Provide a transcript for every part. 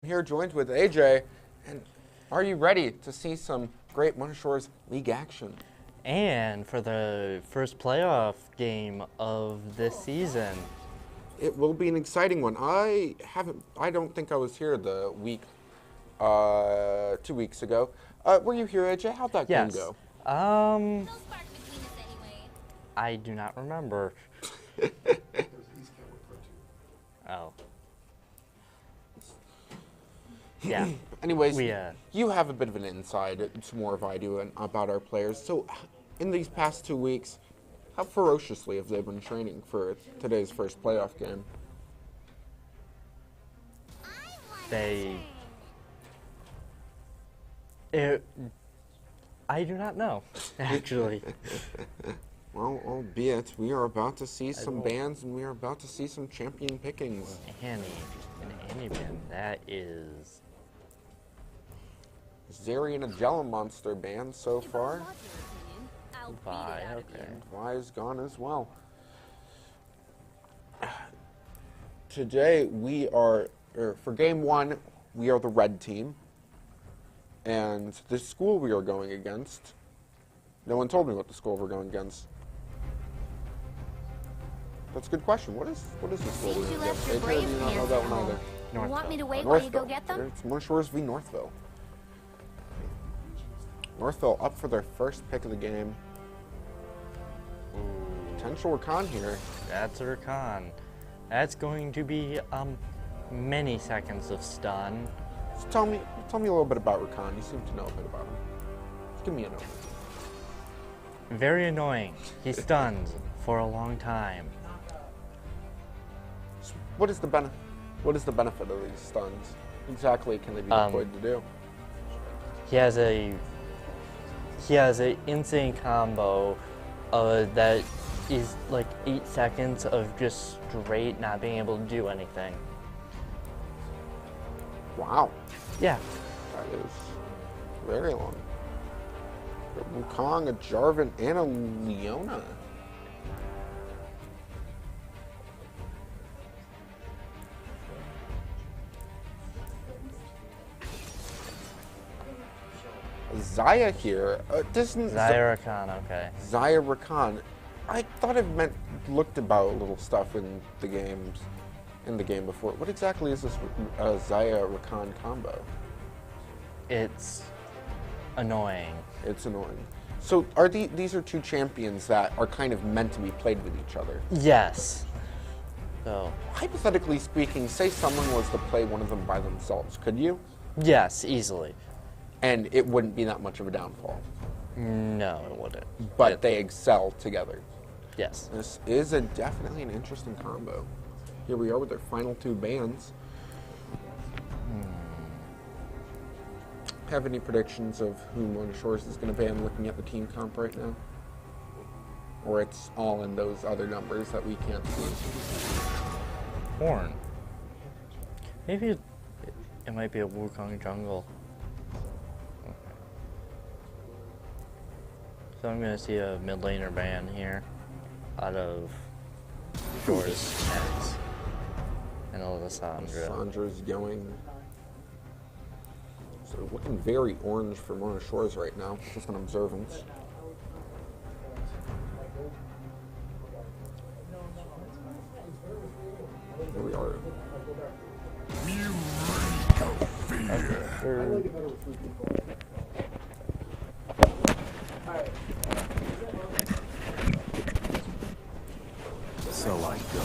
Here joined with AJ, and are you ready to see some great Mona Shores League action? And for the first playoff game of this season. It will be an exciting one. I don't think I was here the week, 2 weeks ago. Were you here, AJ? How'd that game Yes. go? I do not remember. Oh. Yeah. Anyways, you have a bit of an insight. It's more of I do about our players. So, in these past 2 weeks, how ferociously have they been training for today's first playoff game? I do not know, actually. Well, albeit, we are about to see some bans and we are about to see some champion pickings. An Annie ban, that is... Zeri and a Jello Monster banned so far. Vi, okay. And Vi is gone as well. Today we are, for game one, we are the red team. And the school we are going against, no one told me what the school we're going against. That's a good question. What is the school we're going against? I do not know that one either. You want me to wait while you Northville. go get them? It's Mona Shores v. Northville. Northville up for their first pick of the game. Potential Rakan here. That's a Rakan. That's going to be many seconds of stun. So tell me a little bit about Rakan. You seem to know a bit about him. Just give me an overview. Very annoying. He's stunned for a long time. So what is the benefit of these stuns? Exactly can they be deployed to do? He has a insane combo that is like 8 seconds of just straight not being able to do anything. Wow. Yeah. That is very long. A Wukong, a Jarvan, and a Leona. Xayah here. Xayah Rakan, okay. Xayah Rakan. I thought it looked about a little stuff in the game before. What exactly is this Xayah Rakan combo? It's annoying. It's annoying. So these are two champions that are kind of meant to be played with each other? Yes. So hypothetically speaking, say someone was to play one of them by themselves, could you? Yes, easily. And it wouldn't be that much of a downfall. No, it wouldn't. But they excel together. Yes. This is definitely an interesting combo. Here we are with their final two bans. Have any predictions of who Mona Shores is going to ban looking at the team comp right now? Or it's all in those other numbers that we can't see? Horn. Maybe it might be a Wukong jungle. Okay. So I'm going to see a mid laner ban here out of Shores X and Alessandra. Alessandra's going. So looking very orange for Mona Shores right now, just an observance. Here we are. So I go.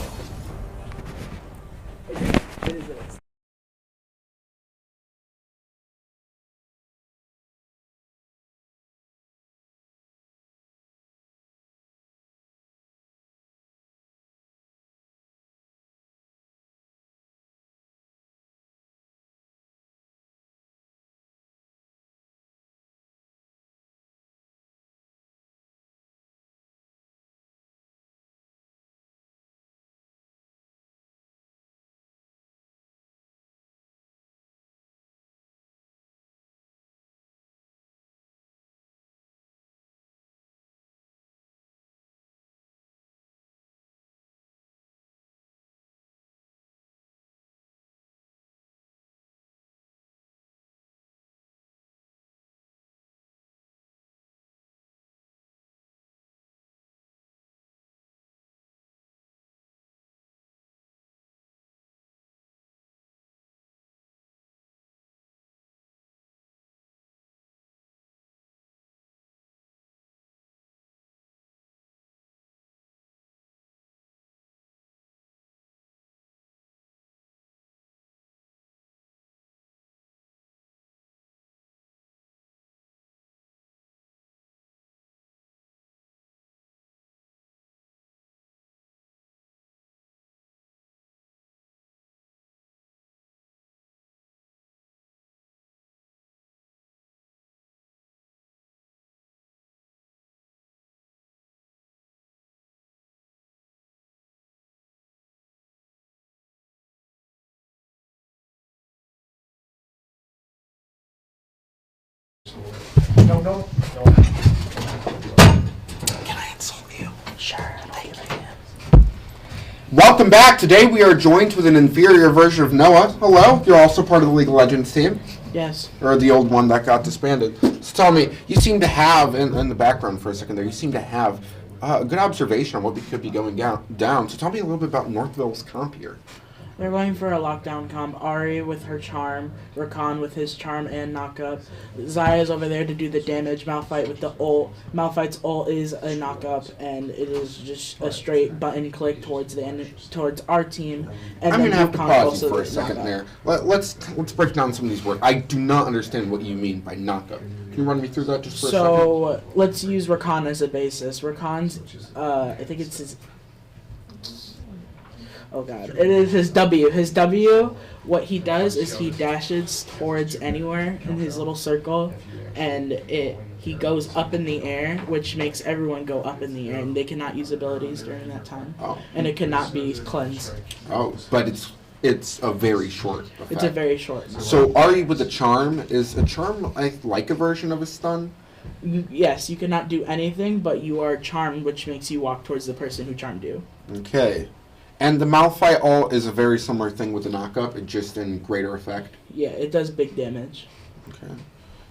No. Can I insult you? Sure, thank you. Welcome back. Today we are joined with an inferior version of Noah. Hello. You're also part of the League of Legends team. Yes. Or the old one that got disbanded. So tell me, you seem to have, in the background for a second there, you seem to have a good observation on what we could be going down. So tell me a little bit about Northville's comp here. They're going for a lockdown comp. Ari with her charm, Rakan with his charm and knockup. Zaya's over there to do the damage. Malphite with the ult. Malphite's ult is a knockup, and it is just a straight button click towards the end, towards our team. And I'm then going to have to Wukong pause also you for a did second knockup. there. Let's break down some of these words. I do not understand what you mean by knockup. Can you run me through that just for a second? So let's use Rakan as a basis. Rakan's, I think it's his. Oh god, it is his W. His W, what he does is he dashes towards anywhere in his little circle, and he goes up in the air, which makes everyone go up in the air, and they cannot use abilities during that time. Oh. And it cannot be cleansed. Oh, but it's a very short effect. It's a very short. So Ari with a charm, is a charm like a version of a stun? Yes, you cannot do anything, but you are charmed, which makes you walk towards the person who charmed you. Okay. And the Malphite ult is a very similar thing with the knockup, it just in greater effect. Yeah, it does big damage. Okay.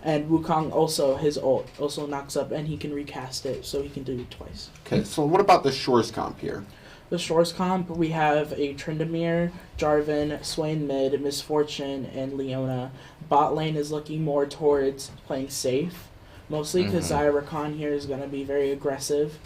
And Wukong also, his ult also knocks up, and he can recast it, so he can do it twice. Okay, so what about the Shores comp here? The Shores comp, we have a Tryndamere, Jarvan, Swain mid, Misfortune, and Leona. Bot lane is looking more towards playing safe, mostly because Xayah Rakan here is going to be very aggressive.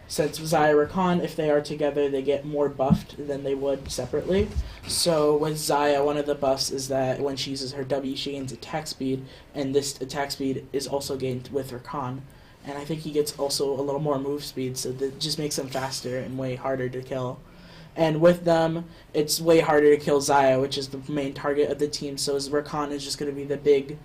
Since Xayah Rakan, if they are together, they get more buffed than they would separately. So with Xayah, one of the buffs is that when she uses her W, she gains attack speed, and this attack speed is also gained with Rakan. And I think he gets also a little more move speed, so that just makes him faster and way harder to kill. And with them, it's way harder to kill Xayah, which is the main target of the team, so Rakan is just going to be the big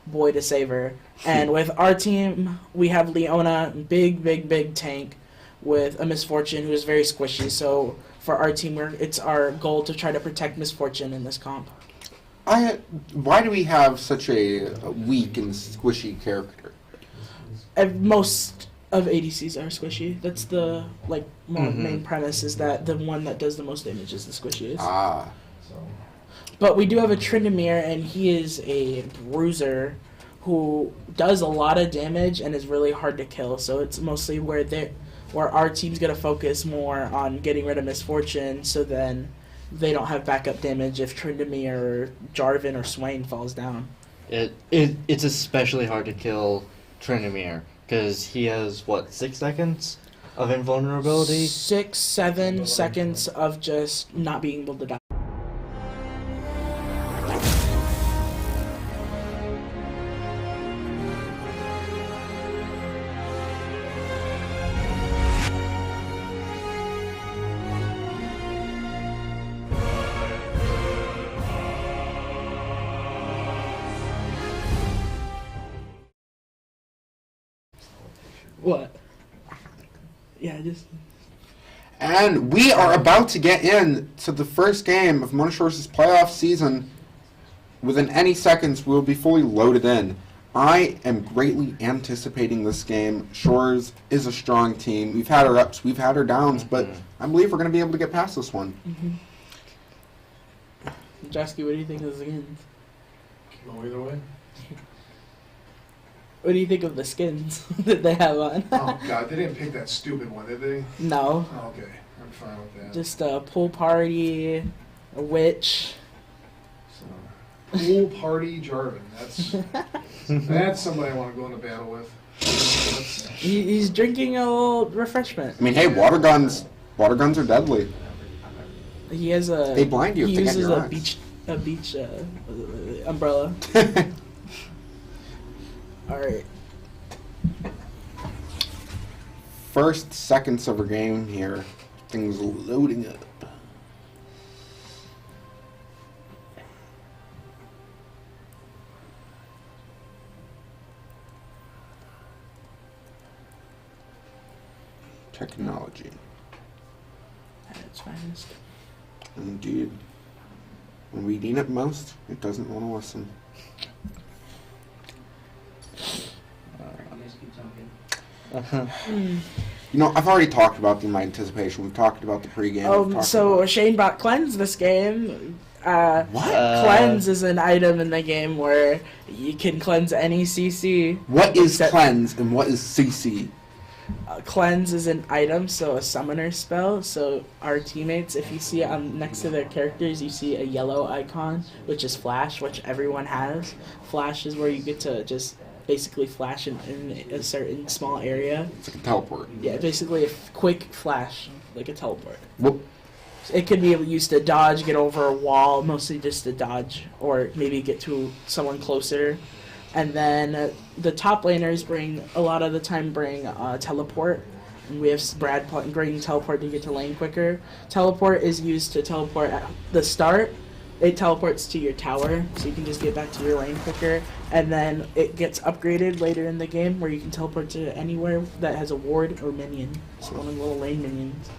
boy to save her. And with our team, we have Leona, big tank, with a Misfortune who is very squishy. So for our team, it's our goal to try to protect Misfortune in this comp. Why do we have such a weak and squishy character? Most of ADCs are squishy. That's the main premise, is that the one that does the most damage is the squishiest. Ah. But we do have a Tryndamere, and he is a bruiser who does a lot of damage and is really hard to kill. So it's mostly where our team's going to focus more on getting rid of Misfortune, so then they don't have backup damage if Tryndamere or Jarvan or Swain falls down. It's especially hard to kill Tryndamere, because he has, 6 seconds of invulnerability? 6-7 seconds of just not being able to die. What? Yeah, just... And we are about to get into the first game of Mona Shores' playoff season. Within any seconds, we'll be fully loaded in. I am greatly anticipating this game. Shores is a strong team. We've had our ups, we've had our downs, but I believe we're going to be able to get past this one. Jasky, what do you think of the skins? Go either way. What do you think of the skins that they have on? Oh god, they didn't pick that stupid one, did they? No. Okay, I'm fine with that. Just a pool party, a witch. So, pool party Jarvan. That's somebody I want to go into battle with. He's drinking a little refreshment. I mean, hey, water guns are deadly. He has a. They blind you if He they get uses your a eyes. beach umbrella. All right. First seconds of a game here. Things loading up. Technology. At its finest. Indeed. When we need it most, it doesn't want to listen. You know, I've already talked about my anticipation. We've talked about the pregame. We've talked So about- Shane bought Cleanse this game. What? Cleanse is an item in the game where you can cleanse any CC. What is except- cleanse and what is CC? Cleanse is an item, so a summoner spell. So our teammates, if you see next to their characters, you see a yellow icon, which is Flash, which everyone has. Flash is where you get to just basically flash in a certain small area. It's like a teleport. Yeah, basically a quick flash, like a teleport. Whoop. It could be used to dodge, get over a wall, mostly just to dodge, or maybe get to someone closer. And then the top laners a lot of the time bring teleport. And we have Brad bringing teleport to get to lane quicker. Teleport is used to teleport at the start. It teleports to your tower, so you can just get back to your lane quicker. And then it gets upgraded later in the game, where you can teleport to anywhere that has a ward or minion. So one of the little lane minions.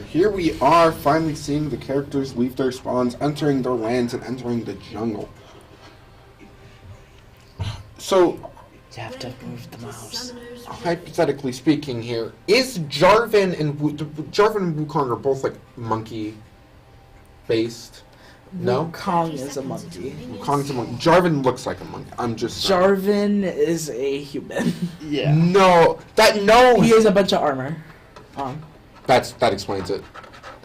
Here we are, finally seeing the characters leave their spawns, entering their lands, and entering the jungle. So, You have to move the mouse. hypothetically speaking here, is Jarvan and Wukong are both like monkey-based? No? Kong is a monkey. Wukong's a monkey. Jarvan looks like a monkey. I'm just saying. Jarvan is a human. Yeah. No, He has a bunch of armor on. that explains it.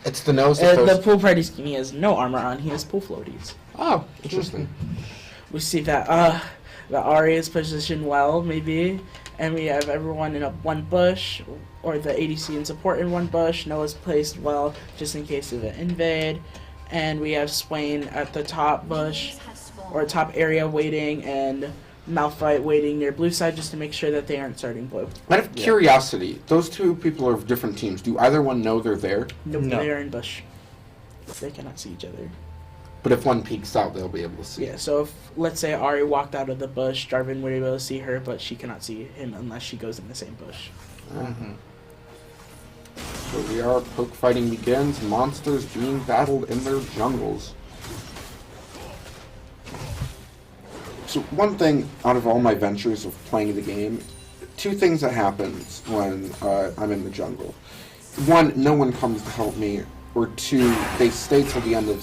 It's the nose. The pool party scheme, he has no armor on. He has pool floaties. Oh, interesting. We see that the Ahri is positioned well, maybe, and we have everyone in one bush, or the ADC and support in one bush. Noah's placed well, just in case of an invade, and we have Swain at the top bush, or top area waiting, and Malphite waiting near blue side just to make sure that they aren't starting blue. Out of curiosity, those two people are of different teams. Do either one know they're there? Nope, No. they are in bush. They cannot see each other. But if one peeks out, they'll be able to see. Yeah, so if, let's say, Ahri walked out of the bush, Jarvan would be able to see her, but she cannot see him unless she goes in the same bush. So we are, poke fighting begins, monsters being battled in their jungles. So one thing out of all my ventures of playing the game, two things that happens when I'm in the jungle. One, no one comes to help me, or two, they stay till the end of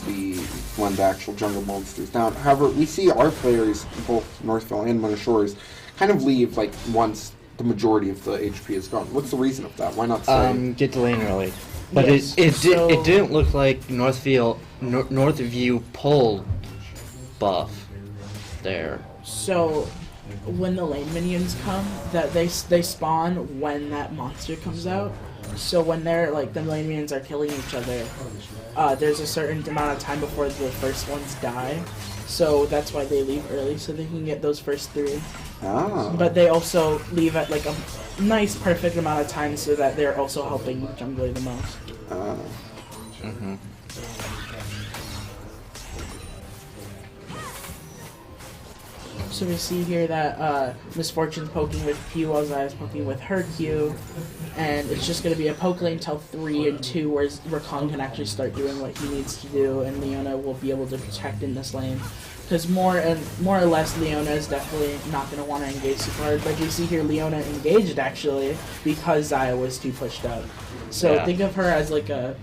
when the actual jungle monsters down. However, we see our players, both Northville and Winter Shores, kind of leave like once the majority of the HP is gone. What's the reason of that? Why not stay? Get the lane early. But Yes, it didn't look like Northview pulled buff there. So, when the lane minions come, that they spawn when that monster comes out. So when they're like the lane minions are killing each other, there's a certain amount of time before the first ones die. So that's why they leave early, so they can get those first three. Ah. But they also leave at like a nice, perfect amount of time, so that they're also helping jungler the most. So we see here that Misfortune's poking with Q, while Zaya's poking with her Q, and it's just going to be a poke lane till 3 and 2, where Kong can actually start doing what he needs to do, and Leona will be able to protect in this lane. Because more or less, Leona is definitely not going to want to engage super hard. But you see here, Leona engaged actually because Zaya was too pushed up. So Yeah. think of her as like a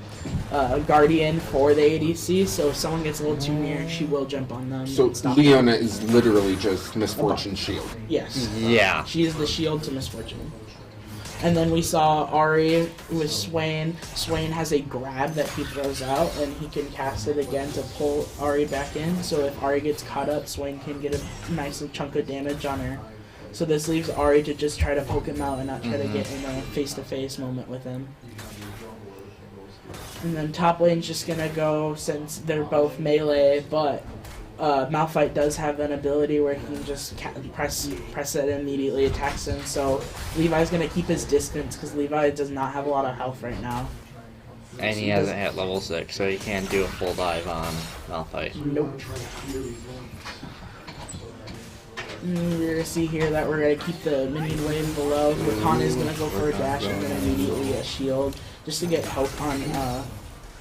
guardian for the ADC. So if someone gets a little too near, she will jump on them. So and stop them. Leona is literally just Misfortune's shield. Yes. Yeah. She is the shield to Misfortune. And then we saw Ahri with Swain. Swain has a grab that he throws out, and he can cast it again to pull Ahri back in. So if Ahri gets caught up, Swain can get a nice chunk of damage on her. So this leaves Ahri to just try to poke him out and not try to get in a face-to-face moment with him. And then top lane's just gonna go, since they're both melee, but Malphite does have an ability where he can just press it and immediately attacks him. So Levi's gonna keep his distance because Levi does not have a lot of health right now. And he hasn't hit level 6, so he can't do a full dive on Malphite. Nope. We're gonna see here that we're gonna keep the minion wave below. Rakan is gonna go for a dash and then immediately a shield just to get help on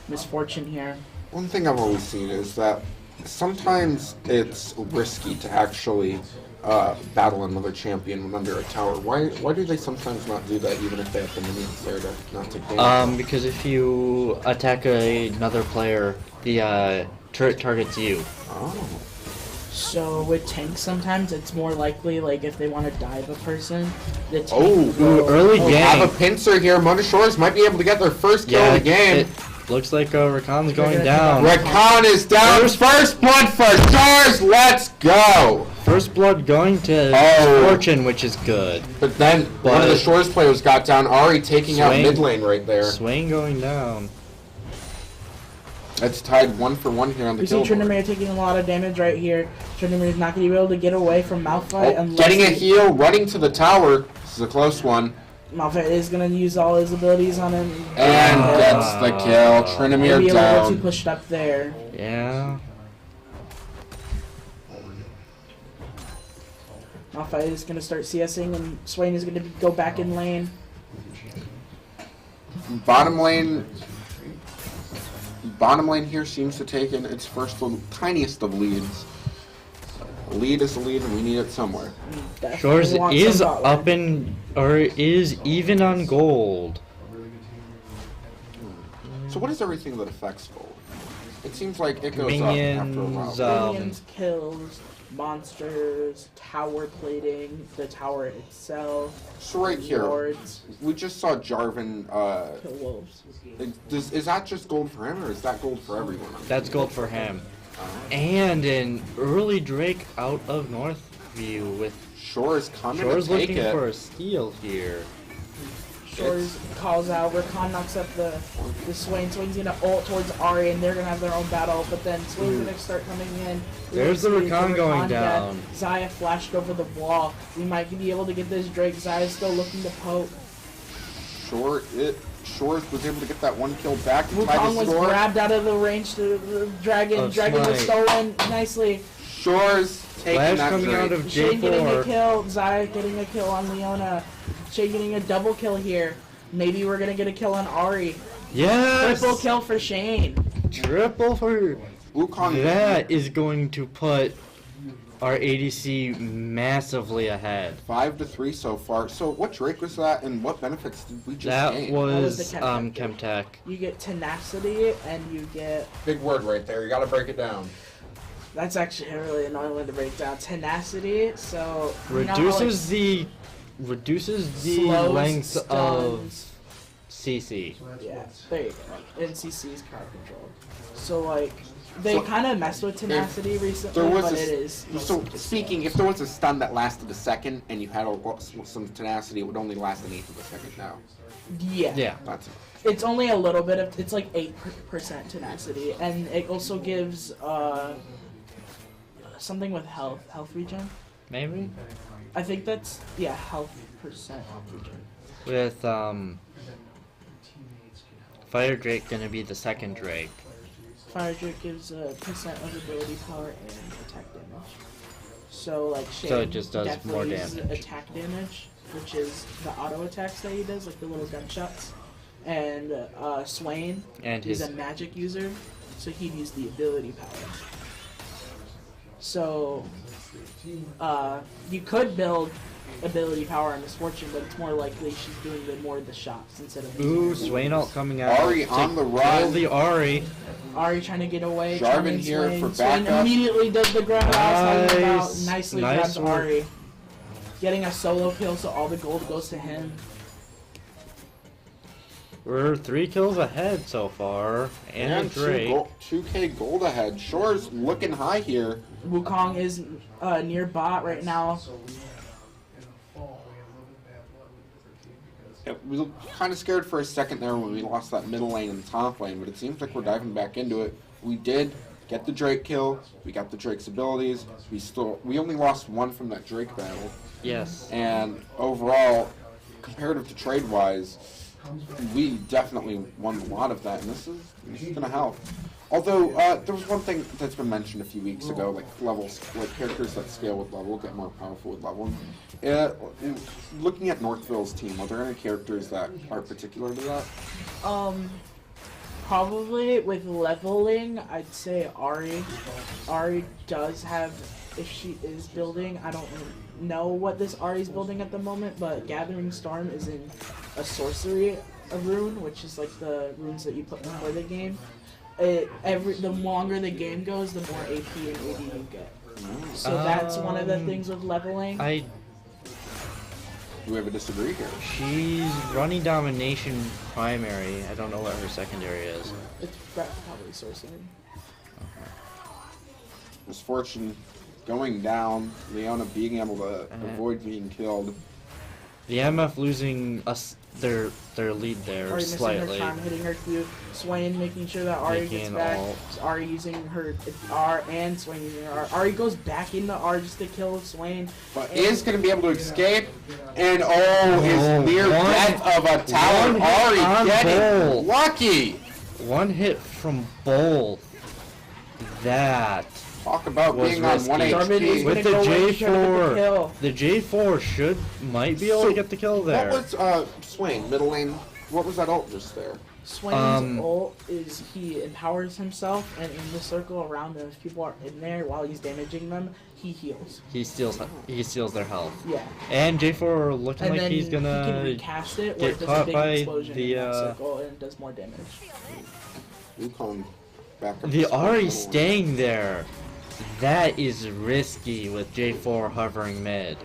Misfortune here. One thing I've always seen is that sometimes it's risky to actually battle another champion when under a tower. Why do they sometimes not do that, even if they have the minions there to not take damage? Because if you attack another player, the turret targets you. Oh. So with tanks, sometimes it's more likely, like if they want to dive a person, the tank Oh, will- early we game. have a pincer here. Mona Shores might be able to get their first kill of the game. It looks like Rakan's going gonna down. Rakan is down. First blood for Shores. Let's go. First blood going to Oh. Fortune, which is good. But then one of the But- Shores players got down. Ari taking out Swain- mid lane right there. Swain going down. It's tied 1-for-1 here on the We see kill board. Tryndamere taking a lot of damage right here. Tryndamere is not going to be able to get away from Malphite Oh, unless getting a he- heal, running to the tower. This is a close one. Malphite is going to use all his abilities on him. And gets the kill. Maybe Tryndamere a little too down. pushed up there. Yeah. Malphite is going to start CSing and Swain is going to go back in lane. Bottom lane here seems to take in its first tiniest of leads. A lead is a lead, and we need it somewhere. Definitely Shores want is some bot lane. up in, or is even on gold. So what is everything that affects gold? It seems like it goes up after a Minions, while. Minions, kills, monsters, tower plating, the tower itself, So right here, wards, we just saw Jarvan. kill wolves. Is that just gold for him, or is that gold for everyone? That's gold for him. And an early Drake out of Northview with Shores coming Shores to take looking it. for a steal here. Shores calls out, Rakan knocks up the Swain. Swain's gonna ult towards Ari and they're gonna have their own battle, but then Swain's gonna start coming in. There's the Let's see, Rakan going death. down. Zaya flashed over the wall. We might be able to get this Drake. Zaya's still looking to poke. Shores was able to get that one kill back to tie Wukong the was score. grabbed out of the range to the dragon. Of Dragon was Smite. stolen nicely. Shores taking Flash that coming out Drake. of Shane getting a J4. kill. Zaya getting a kill on Leona. Shane getting a double kill here. Maybe we're gonna get a kill on Ari. Yes! Triple kill for Shane. Triple for... Wukong. That is going to put our ADC massively ahead. 5-3 so far. So what Drake was that, and what benefits did we just That gain? was was the Chemtech. Chemtech. You get tenacity and you get. Big word right there. You got to break it down. That's actually a really annoying one to break down. Tenacity, so. you know how, Reduces the slows, length of stuns. CC. Yeah, there you go. NCC is crowd control. So, like, they So, kind of messed with tenacity recently, There was but a, it is. so speaking, if there was a stun that lasted a second and you had some tenacity, it would only last an eighth of a second now. Yeah. Yeah. That's It's only a little bit of. It's like 8% tenacity, and it also gives something with health regen. Maybe? I think that's health percent regen. With Fire Drake gonna be the second Drake. Fire Drake gives percent of ability power and attack damage. So like Shane So it just does more definitely uses damage. attack damage, which is the auto attacks that he does, like the little gunshots. And Swain And is his a magic user, so he'd use the ability power. So you could build ability power on Misfortune, but it's more likely she's doing more of the shots instead of Ooh, Swain ult coming out. Ari to on the kill run. the Ari. Ari trying to get away. Jarvan Charming here Swain. for Swain backup. immediately does the grab I was talking about. Nice. Nicely Nice grabs work. Ari. Getting a solo kill, so all the gold goes to him. We're 3 kills ahead so far. And a Drake. 2K gold ahead. Shores looking high here. Wukong is near bot right now. We were kind of scared for a second there when we lost that middle lane and top lane, but it seems like we're diving back into it. We did get the Drake kill. We got the Drake's abilities. We only lost one from that Drake battle, Yes. and overall, comparative to trade wise, we definitely won a lot of that, and this is gonna help. Although there was one thing that's been mentioned a few weeks ago, like levels, like characters that scale with level get more powerful with level. Looking at Northville's team, are there any characters that are particular to that? Probably with leveling, I'd say Ari. Ari does have, if she is building, I don't know what this Ari's building at the moment, but Gathering Storm is in a sorcery rune, which is like the runes that you put before the game. The longer the game goes, the more AP and AD you get. So that's one of the things with leveling. Do we have a disagree here? She's running domination primary. I don't know what her secondary is. It's probably sorcery. Misfortune going down. Leona being able to avoid being killed. The MF losing us their lead there Ari missing slightly. her time, hitting her Q. Swain making sure that Ari Making gets an back. ult. Ari using her R and Swain using her R. Ari goes back into R just to kill Swain. But is going to be able to escape. And his near one- death of a tower. one hit Ari on getting Bull. lucky. One hit from both. That Talk about Was being on risky. 1 Jarvan is HP. with gonna the go in, try to get the kill. J4, the J4 might be able So, to get the kill there. What was Swain, middle lane? What was that ult just there? Swain's ult is he empowers himself, and in the circle around him, if people are in there while he's damaging them, he heals. He steals their health. Yeah. And J4 looking And like then he's he can gonna recast it where get it does a caught big by explosion the, in that circle and it does more damage. Wukong back up. the to Ari middle lane. staying there. That is risky with J4 hovering mid.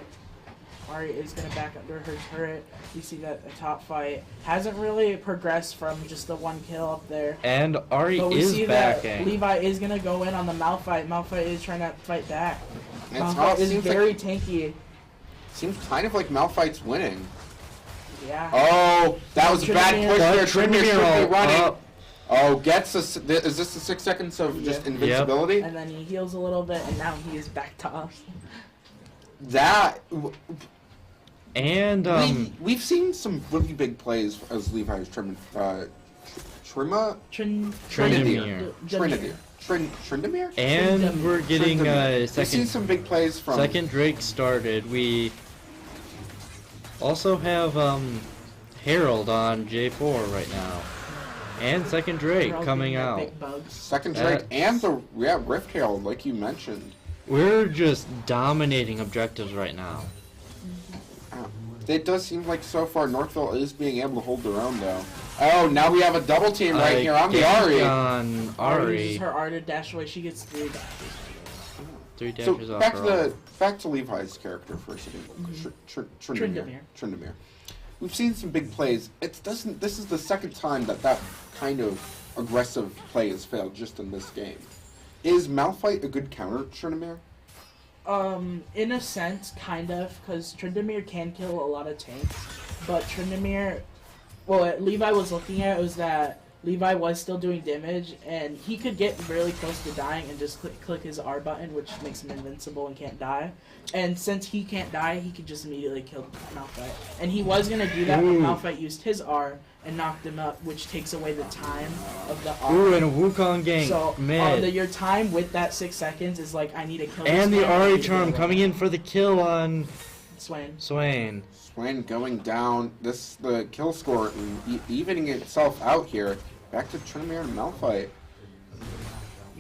Ari is going to back under her turret. You see that a top fight hasn't really progressed from just the one kill up there. And Ari But we is see that backing. Levi is going to go in on the Malphite. Malphite is trying to fight back. It's how Malphite it is seems very like, tanky. seems kind of like Malphite's winning. Yeah. Oh, that was a bad Tryndamere- push there. But Tryndamere should Tryndamere be running. up. Oh, gets a. Is this the 6 seconds of just Yep. invincibility? And then he heals a little bit, and now he is back to us. That. And We've seen some really big plays as Levi's Tryndamere. Tryndamere. Tryndamere? And we're getting We've seen second some big plays from. second Drake started. We also have Harold on J4 right now. And second Drake They're all coming getting their out. big bugs. Second Drake and the Rift Herald, like you mentioned. We're just dominating objectives right now. It does seem like so far Northville is being able to hold their own though. Oh, now we have a double team right here on the Ari. On Ari uses Ari. her R to dash away. She gets 3 dashes. 3 So dashes off back to her ult. back to Levi's character for a second. Tryndamere. We've seen some big plays. This is the second time that kind of aggressive play has failed just in this game. Is Malphite a good counter to Tryndamere? In a sense, kind of, because Tryndamere can kill a lot of tanks, but Tryndamere, what Levi was looking at was that Levi was still doing damage, and he could get really close to dying and just click his R button, which makes him invincible and can't die. And since he can't die, he could just immediately kill Malphite. And he was going to do that when Malphite used his R and knocked him up, which takes away the time of the R. Ooh, and a Wukong gank. So mid. your time with that 6 seconds is like, I need to kill And this the man, I Ari need to charm kill coming in for the kill on Swain. Swain. Swain going down. The kill score evening itself out here. Back to Tryndamere and Malphite.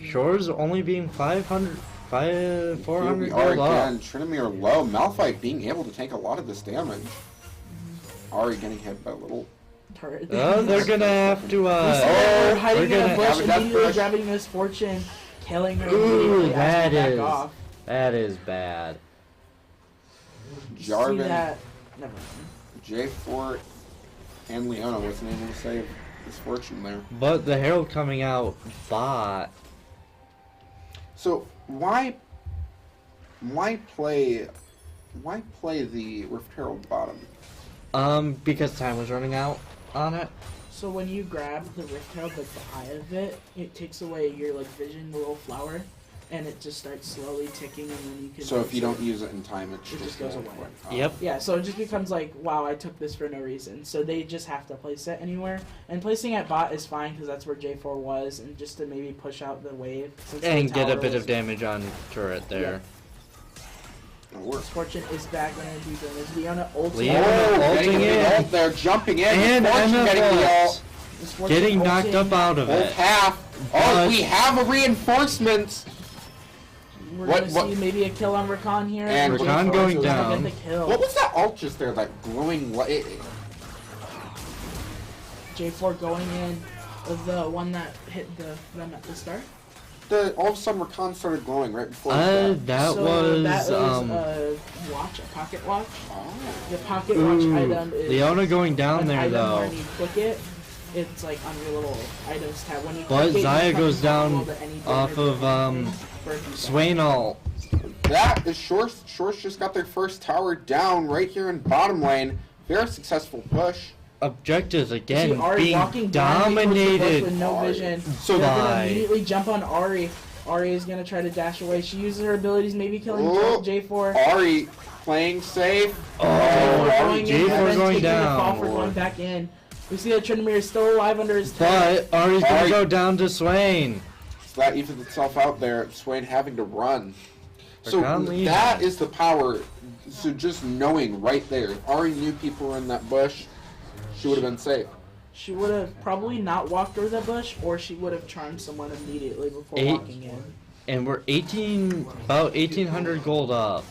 Shore's only being 400 Here we are gold up. again. Tryndamere low. Malphite being able to take a lot of this damage. Ari getting hit by a little. Turret. Oh, they're gonna have to, We're hiding we're in a gonna bush, have a death immediately push. grabbing Misfortune, killing her Ooh, immediately that as we back is off. that is bad. See Jarvan, that? Never mind. J4, and Leona wasn't able to save his fortune there. But the Herald coming out bot. So why play the Rift Herald bottom? Because time was running out on it. So when you grab the Rift Herald, like the eye of it, it takes away your like vision, the little flower, and it just starts slowly ticking, and then you can. So if you don't use it in time, it just goes away. Yep. Yeah, so it just becomes like, wow, I took this for no reason. So they just have to place it anywhere, and placing at bot is fine because that's where J4 was, and just to maybe push out the wave since the And get a tower bit was- of damage on turret there. Misfortune is back on her defense. Leona ulting. Leona Oh, getting ulting the in. ult there, jumping in. And Misfortune getting the MFS. ult. Misfortune getting knocked ulting. up out of Both it. half. Oh, But- we have a reinforcement. We're What- gonna see maybe a kill on Rakan here. And J4 Rakan going is gonna down. Get the kill. What was that ult just there? That glowing light. J4 going in, the one that hit them at the start. All of a sudden, Rakan started glowing right before. That so was that a watch, a pocket watch. Oh. The pocket watch ooh, item is Leona going down an there item though. When you click it, it's like on your little items tab. When you But click it, Xayah you goes down roll to any off damage of, or anything for a few Swain ult. That is Shores. Shores just got their first tower down right here in bottom lane. Very successful push. Objectives again See Ari being walking blindly towards the bush dominated. with no vision. So They're gonna by- immediately jump on Ari. Ari is gonna try to dash away. She uses her abilities, maybe killing Oh. J4. Ari playing safe. Oh, Going in, J4 and then going taking the fall down. for going back in. We see that Tryndamere is still alive under his turret. But Ari's gonna Ari- go down to Swain. So that evens itself out there. Swain having to run. So Rakan leading. that is the power. So just knowing right there, if Ari knew people were in that bush, she would have been safe. She would have probably not walked through the bush, or she would have charmed someone immediately before walking in. And we're about 1800 gold up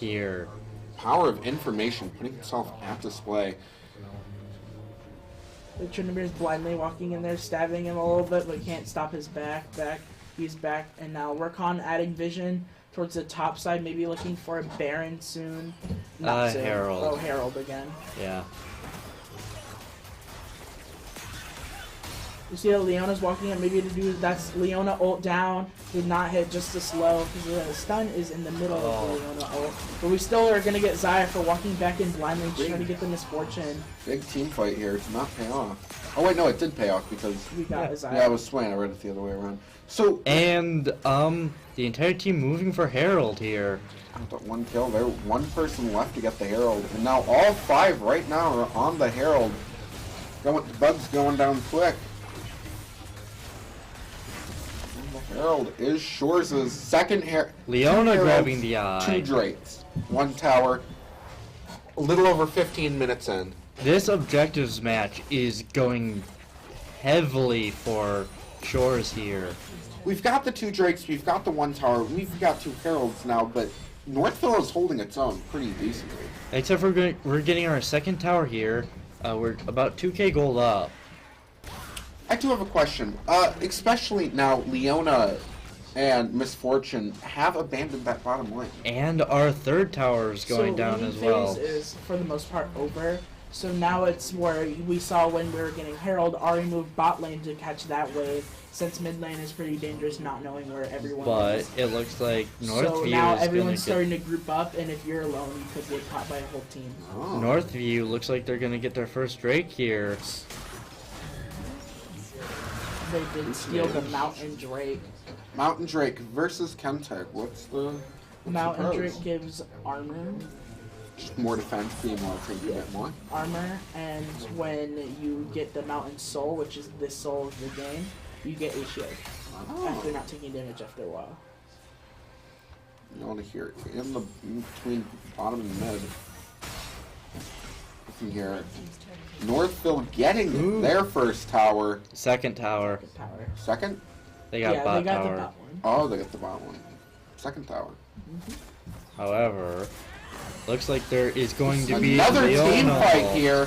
here. Power of information putting itself at display. Tryndamere is blindly walking in there, stabbing him a little bit, but can't stop his back. He's back, and now Rakan adding vision towards the top side, maybe looking for a Baron soon. Not soon. Herald. Oh, Herald again. Yeah. You see that Leona's walking in, maybe to do that's Leona ult down, did not hit just as slow, because the stun is in the middle of the Leona ult. But we still are going to get Xayah for walking back in blindly, just trying to get the misfortune. Big team fight here. Did not pay off. Oh wait, no, it did pay off because We got Xayah. yeah, it was Swain. I read it the other way around. So And the entire team moving for Herald here. got one kill there. One person left to get the Herald, and now all five right now are on the Herald. The bug's going down quick. And the Herald is Shores' second Leona two grabbing Heralds, the eye. Two Drakes, one tower. A little over 15 minutes in. This objectives match is going heavily for Shores here. We've got the two Drakes, we've got the one tower, we've got two Heralds now, but Northville is holding its own pretty decently. Except for we're getting our second tower here. We're about 2k gold up. I do have a question. Especially now, Leona and Misfortune have abandoned that bottom lane. And our third tower is going down leading as well. phase is for the most part over. So now it's where we saw when we were getting Herald, Ari moved bot lane to catch that wave. Since mid lane is pretty dangerous, not knowing where everyone But is. it looks like So Northview now is everyone's gonna starting to group up, and if you're alone, you could get caught by a whole team. Oh. Northview looks like they're gonna get their first Drake here. They did steal the Mountain Drake. Mountain Drake versus Chemtech. What's the Mountain pros? Drake gives armor, Just more defense, being able to take a bit more. and when you get the Mountain Soul, which is the soul of the game, you get a shield after not taking damage after a while. You want to hear it in between bottom and mid. You can hear it. Northville getting Ooh. their first tower. Second tower. Good power. Second? They got Yeah, bot they got tower. the bot one. Oh, they got the bottom one. Second tower. However, looks like there is going to be Another team Leona. fight here.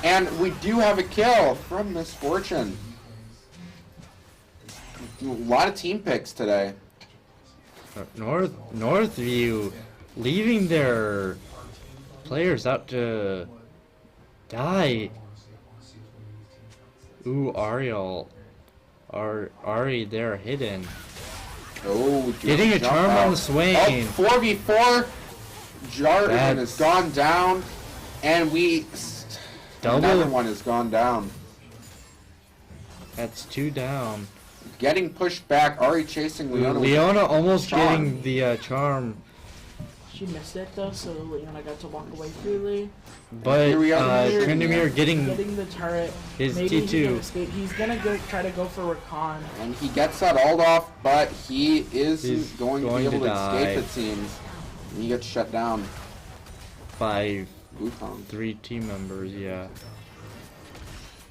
And we do have a kill from Misfortune. A lot of team picks today. Northview leaving their players out to die. Ooh, Ariel. Ari there hidden. Oh, Getting a jump charm out. on the Swain. Oh, 4v4. Jarvan That's- has gone down. And Double. another one has gone down. That's two down. Getting pushed back. Ari chasing Leona. Leona almost Charm. getting the charm, She missed it though, so Leona got to walk away freely. but Here we are. Tryndamere getting Getting the turret. his Maybe he can T2. escape. He's gonna try to go for Rakan. And he gets that ult off, but he is He's going to be going able to to die. escape, it seems. And he gets shut down. by Wukong. 3 team members, yeah.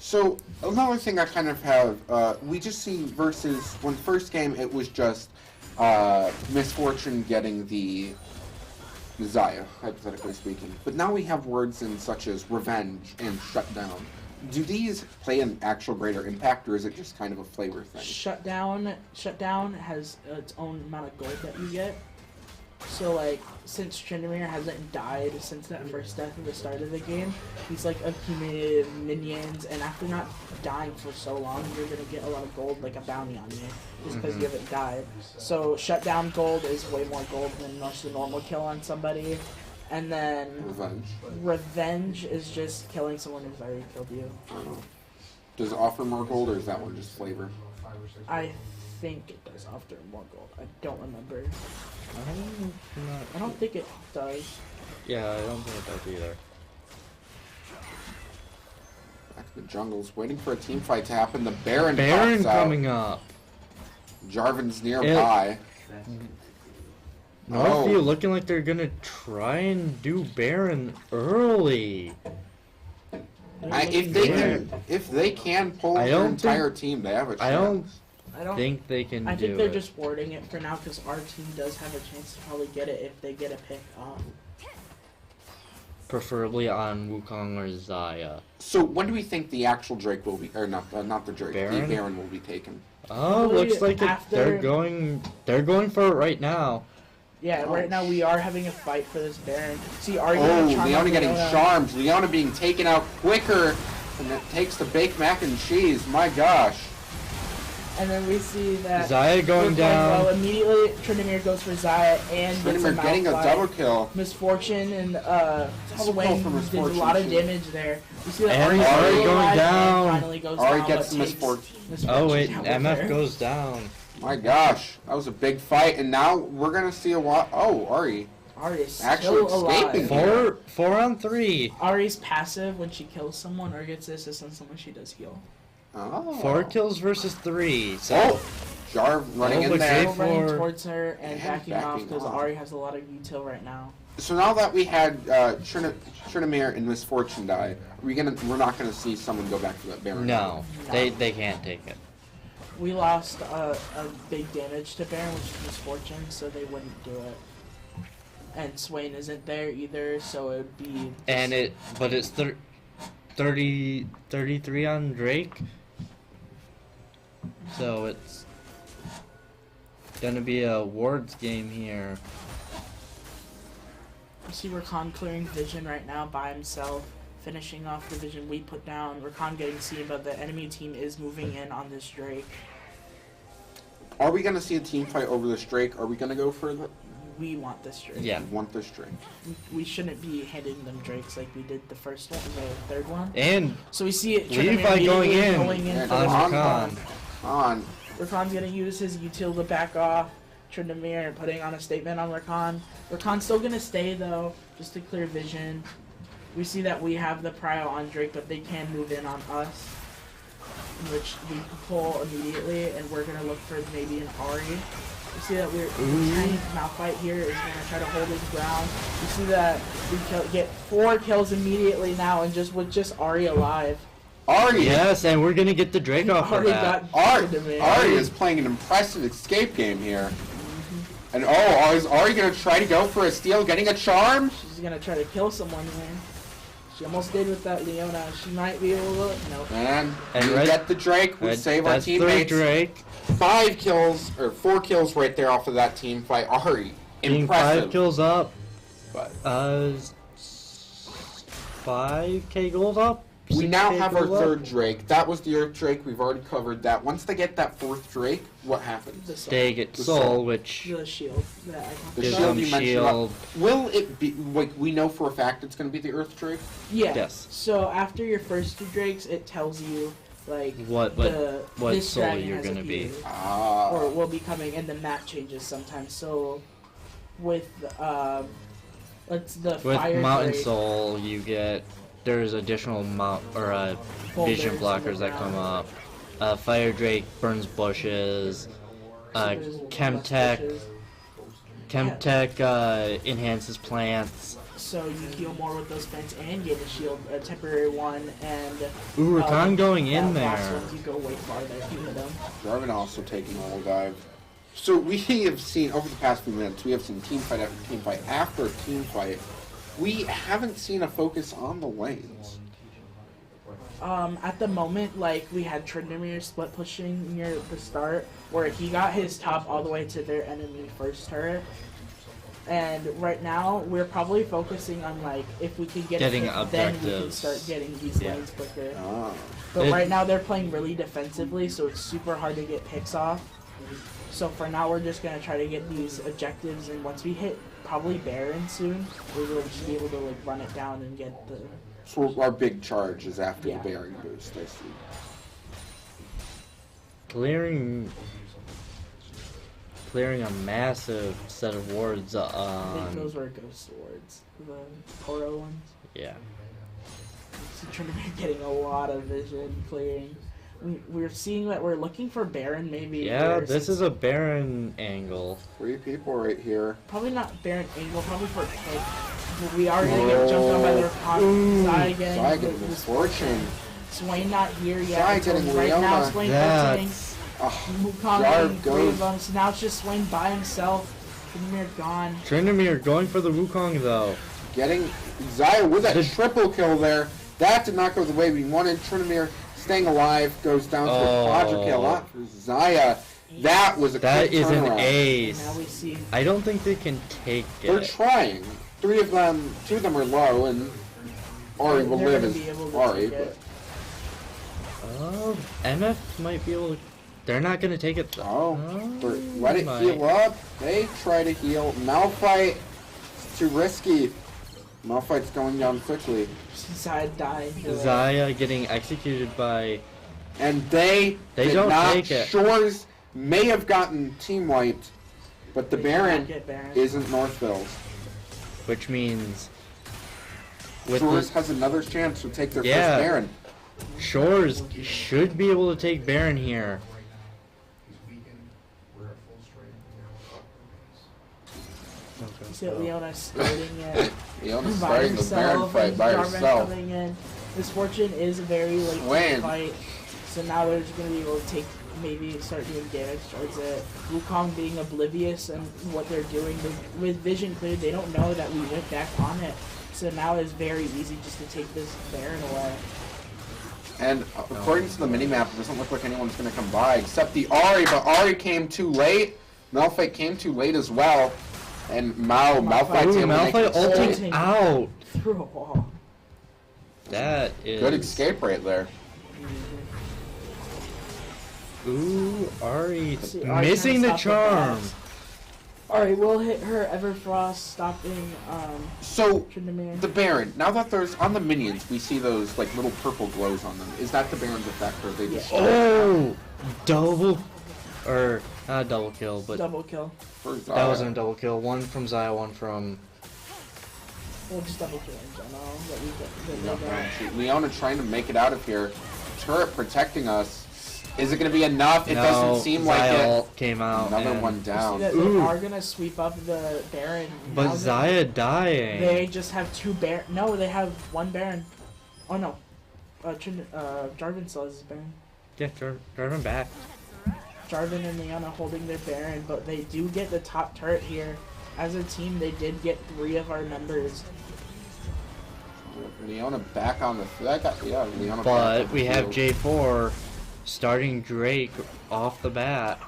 So another thing I kind of have, we just see versus when the first game it was just Misfortune getting the Zaya, hypothetically speaking. But now we have words in such as revenge and shutdown. Do these play an actual greater impact, or is it just kind of a flavor thing? Shutdown has its own amount of gold that you get. So, like, since Tryndamere hasn't died since that first death at the start of the game, he's, like, accumulated minions, and after not dying for so long, you're gonna get a lot of gold, like a bounty on you, just because you haven't died. So, Shutdown gold is way more gold than most of the normal kill on somebody. And then Revenge is just killing someone who's already killed you. I don't know. Does it offer more gold, or is that one just flavor? I think it does offer more gold. I don't remember. I don't think it does. Yeah, I don't think it does either. Back in the jungles, waiting for a team fight to happen. The Baron Baron pops out. coming up. Jarvan's nearby. Northville looking like they're gonna try and do Baron early. If they can pull their entire team, they have a chance. I don't think they can I do think they're it. just wording it for now because our team does have a chance to probably get it if they get a pick off. Preferably on Wukong or Zaya. So when do we think the actual Drake will be, or not the Drake, Baron? the Baron will be taken? Oh, Probably looks like they're going for it right now. Yeah, right now we are having a fight for this Baron. See, Ari Leona getting charmed. Leona being taken out quicker than it takes to bake mac and cheese. My gosh. And then we see that Zaya going down. Well, immediately, Tryndamere goes for Zaya and gets Tryndamere getting a double kill. Misfortune and for Swain did a Misfortune, lot of too. damage there. We see that And Ari going alive down. And finally goes Ari down, gets but the takes Misfortune. Oh wait, down with MF her. goes down. My gosh, that was a big fight, and now we're gonna see a lot. Oh, Ari. Ari is Actually still escaping. alive. Four on three. Ari's passive when she kills someone or gets the assist on someone, she does heal. Oh. 4 kills versus 3. So Oh, Jarv running in but there. Still running for- towards her and And backing off backing because off. Ari has a lot of util right now. So now that we had Tryndamere and Misfortune die, we're not gonna see someone go back for that Baron. no, they can't take it. We lost a big damage to Baron, which is Misfortune, so they wouldn't do it. And Swain isn't there either, so it would be... And it's 33 on Drake. So it's gonna be a wards game here. You see Rakan clearing vision right now by himself, finishing off the vision we put down. Rakan getting seen, but the enemy team is moving in on this Drake. Are we gonna see a team fight over this Drake? Are we gonna go for the? We want this Drake. Yeah. We want this Drake. We shouldn't be handing them Drakes like we did the first one, the third one. And So we see it. Levi going in And for on this Rakan. On. Rakan's gonna use his util to back off Tryndamere and putting on a statement on Rakan. Rakan's still gonna stay though, just to clear vision. We see that we have the prio on Drake, but they can move in on us, which we can pull immediately, and we're gonna look for maybe an Ari. We see that we're Tiny Malphite here is gonna try to hold his ground. We see that we get 4 kills immediately now, and just with just Ari alive. Ari. yes, and we're gonna get the Drake off of Ari that. got Tryndamere. Ari is playing an impressive escape game here. And oh, is Ari gonna try to go for a steal, getting a charm? She's gonna try to kill someone here. She almost did with that Leona. She might be able to. No. And we Red- get the Drake. We save our That's teammates. 3 Drake. 5 kills, or 4 kills right there off of that team fight. Ari, Being impressive. 5 kills up. But 5k gold up. we now 6K have our gold up. 3rd Drake. That was the Earth Drake. We've already covered that. Once they get that 4th Drake, what happens? The soul. They get The soul, soul. which The shield. That I The gives shield them you mentioned shield. Will it be, like, we know for a fact it's going to be the Earth Drake? Yeah. Yes. So after your first 2 Drakes, it tells you like what this soul dragon you're has gonna be. appeared, Ah. or will be coming, and the map changes sometimes. So with let's the With fire Mountain Drake, Soul, you get there's additional boulders vision in the blockers that come ground. up. Fire Drake burns bushes. So there's less Chemtech bushes. Chemtech enhances plants. so you heal more with those vents and get a shield, a temporary one, and Ooh, Rakan going in that last there. one, you go way farther if you hit them. Jarvan also taking a whole dive. So we have seen, over the past few minutes, we have seen team fight after team fight after team fight. We haven't seen a focus on the lanes. At the moment, like, we had Tryndamere split pushing near the start, where he got his top all the way to their enemy first turret. And right now, we're probably focusing on, like, if we can get Getting it, then we can objectives. start getting these Yeah. lanes quicker. Ah. But right now, they're playing really defensively, so it's super hard to get picks off. So for now, we're just going to try to get these objectives, and once we hit probably Baron soon, we will just be able to, like, run it down and get the... So our big charge is after Yeah. the bearing boost, I see. Clearing a massive set of wards I think on. those were ghost swords, the Toro ones. Yeah. So Tryndamere getting a lot of vision clearing. We're seeing that we're looking for Baron maybe. Yeah, here, this since- is a Baron angle. 3 people right here. probably not Baron angle, probably for Pick. But we are gonna get jumped on by their Zai again. Zai getting with misfortune. Swain not here yet. Zai so getting right now Leona. Swain ulting. That's Wukong Jarv getting 3 goes. of them. So now it's just Swain by himself. Tryndamere gone. Tryndamere going for the Wukong though. Getting Zaya with a triple kill there. That did not go the way we wanted. Tryndamere staying alive goes down to a quadra kill. Not for Zaya. That was a That quick is an turnaround. ace. Now we see I don't think they can take They're it. trying. 3 of them, 2 of them are low, and Ari will they're live gonna as be able to Ari. take But it. MF might be able to. They're not gonna take it though. let it might. heal up. They try to heal. Malphite, it's too risky. Malphite's going down quickly. Zai dying. Zaya getting executed by. And they did don't not. take it. Shores may have gotten team wiped, but the They cannot Baron get Baron. isn't Northville's. Which means. With Shores the, has another chance to take their Yeah. first Baron. Shores should be able to take Baron here. You see Leona starting it Leona's by starting the Baron herself, fight and by Jarvan herself. coming in. Misfortune is very late to Swain. the fight, so now they're just going to be able to take, maybe start doing damage towards it. Wukong being oblivious and what they're doing with vision cleared, they don't know that we went back on it. So now it's very easy just to take this Baron away. And according to the minimap, it doesn't look like anyone's going to come by except the Ari, but Ari came too late. Malphite came too late as well. And Malphite's Ooh, able to make Malphite an escape. ulting out. Through a wall. That is. Good escape right there. Ooh, Ari See, Ari missing trying the to stop charm. the Alright, we'll hit her Everfrost, stopping So, Tryndamere. the Baron, now that there's, on the minions, we see those like little purple glows on them. Is that the Baron's effect, or are they just Oh, double, or not a double kill, but Double kill. for that Zaya? wasn't a double kill. One from Zaya, one from. We'll just double kill in general. That we get, No, that they got. Leona trying to make it out of here. Turret protecting us. Is it going to be enough? It No, doesn't seem like Zaya it. ult came out. Another and- one You see down. that they Ooh. are gonna sweep up the Baron. But Now Zaya dying. they just have 2 Baron. No, they have 1 Baron. Oh no, Jarvan still has his Baron. Yeah, Jarvan back. Jarvan and Leona holding their Baron, but they do get the top turret here. As a team, they did get 3 of our members. Leona back on the Leona back on But the we have field. J4 starting Drake off the bat.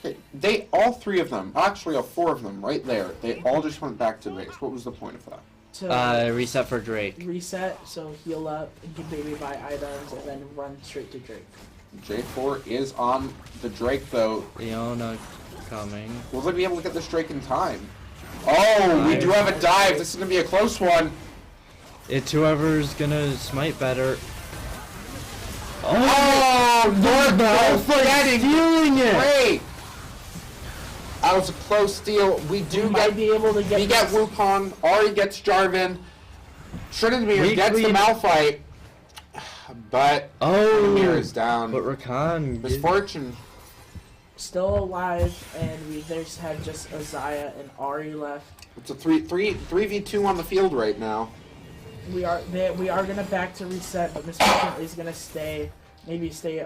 Okay, they all 3 of them, actually all 4 of them, right there. They all just went back to base. What was the point of that? To Reset for Drake. reset, so heal up and can maybe buy items, and then run straight to Drake. J4 is on the Drake though. Leona coming. Will they be able to get this Drake in time? Oh, we do have a dive. This is gonna be a close one. It's whoever's gonna smite better. Oh, Northville getting stealing it! great. That was a close steal. We do We might get. be able to get. We get this. Wukong. Ari gets Jarvan. Tryndamere We gets the clean- Malphite. But Tryndamere Oh, is down. but Rakan. Misfortune. still alive, and we just have just Isaiah and Ari left. It's a 3v2 on the field right now. We are gonna back to reset, but Miss Fortune is gonna stay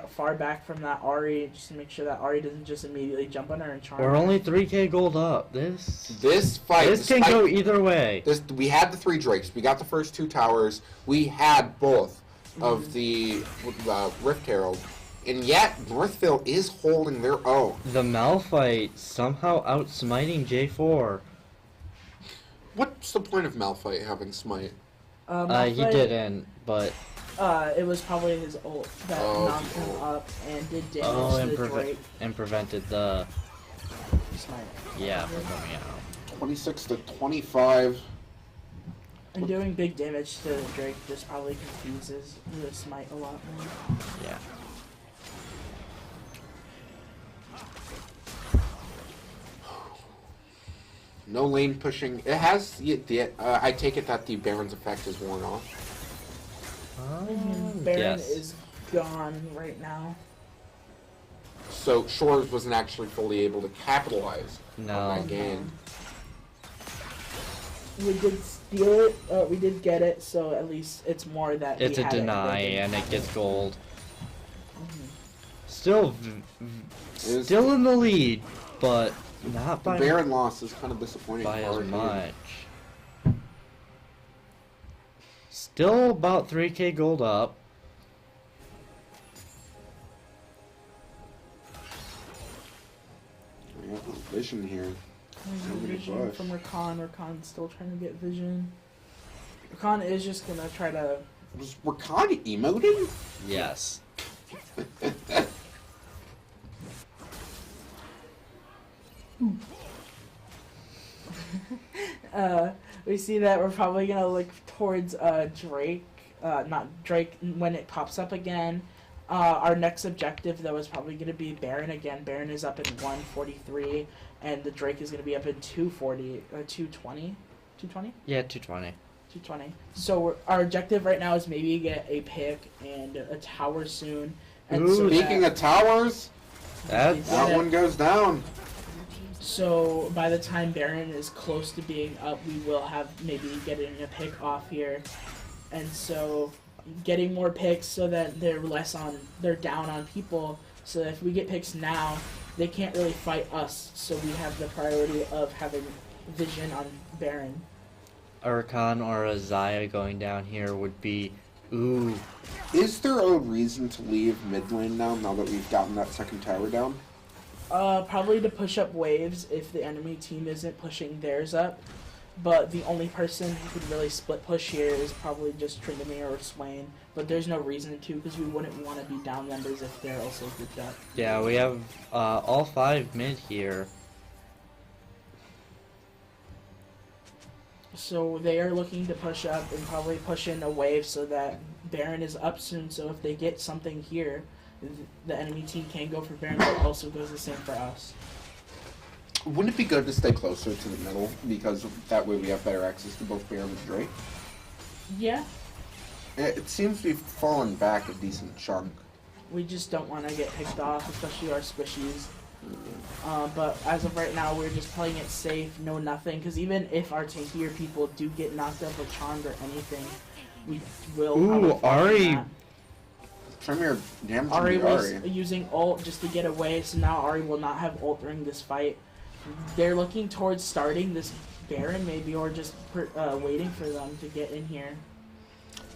far back from that Ari, just to make sure that Ari doesn't just immediately jump on her and charm. We're her. only 3k gold up. This Fight. can go either way. We had the 3 Drakes. We got the first 2 towers. We had both of the Rift Herald. And yet, Northville is holding their own. The Malphite somehow outsmiting J4. What's the point of Malphite having Smite? He Malphite, didn't, but... It was probably his ult that knocked him up and did damage to the Drake. And prevented the... Smite. Yeah, from coming out. 26 to 25. And doing big damage to the Drake just probably confuses the Smite a lot more. Yeah. No lane pushing. It has. I take it that the Baron's effect is worn off. Baron yes. is gone right now. So Shores wasn't actually fully able to capitalize on No. that game. We did steal it. We did get it, so at least it's more that It's we a had deny, it, and it gets gold. Still Still in the lead, but not The by Baron loss is kind of disappointing. by for as our team. much. Still about 3k gold up. We have no vision here. Nobody Vision push. from Rakan. Rakan's still trying to get vision. Rakan is just gonna try to. Was Rakan emoting? Yes. We see that we're probably gonna look towards Drake. Not Drake when it pops up again. Our next objective though is probably gonna be Baron again. Baron is up in 143, and the Drake is gonna be up in 240, 220, 220. Yeah, 220. 220. So our objective right now is maybe get a pick and a tower soon. And Ooh, so Speaking that, of towers, That's that one goes down. so by the time Baron is close to being up, we will have maybe getting a pick off here, and so getting more picks so that they're down on people. So if we get picks now, they can't really fight us. So we have the priority of having vision on Baron. Rakan or Isaiah going down here would be, ooh. Is there a reason to leave mid lane now that we've gotten that second tower down? Probably to push up waves if the enemy team isn't pushing theirs up. But the only person who could really split push here is probably just Tryndamere or Swain. But there's no reason to, because we wouldn't want to be down members if they're also grouped up. Yeah, we have all 5 mid here. So they are looking to push up and probably push in a wave so that Baron is up soon. So if they get something here, the enemy team can go for Baron, but also goes the same for us. Wouldn't it be good to stay closer to the middle, because that way we have better access to both Baron and Drake? Yeah, It seems to be fallen back a decent chunk. we just don't want to get picked off, especially our squishies. But as of right now, we're just playing it safe, no nothing. Because even if our tankier people do get knocked up or charmed or anything, we will. Ooh, Ari. Tremere damaging Ari the was Ari. using ult just to get away, so now Ari will not have ult during this fight. They're looking towards starting this Baron maybe, or just waiting for them to get in here.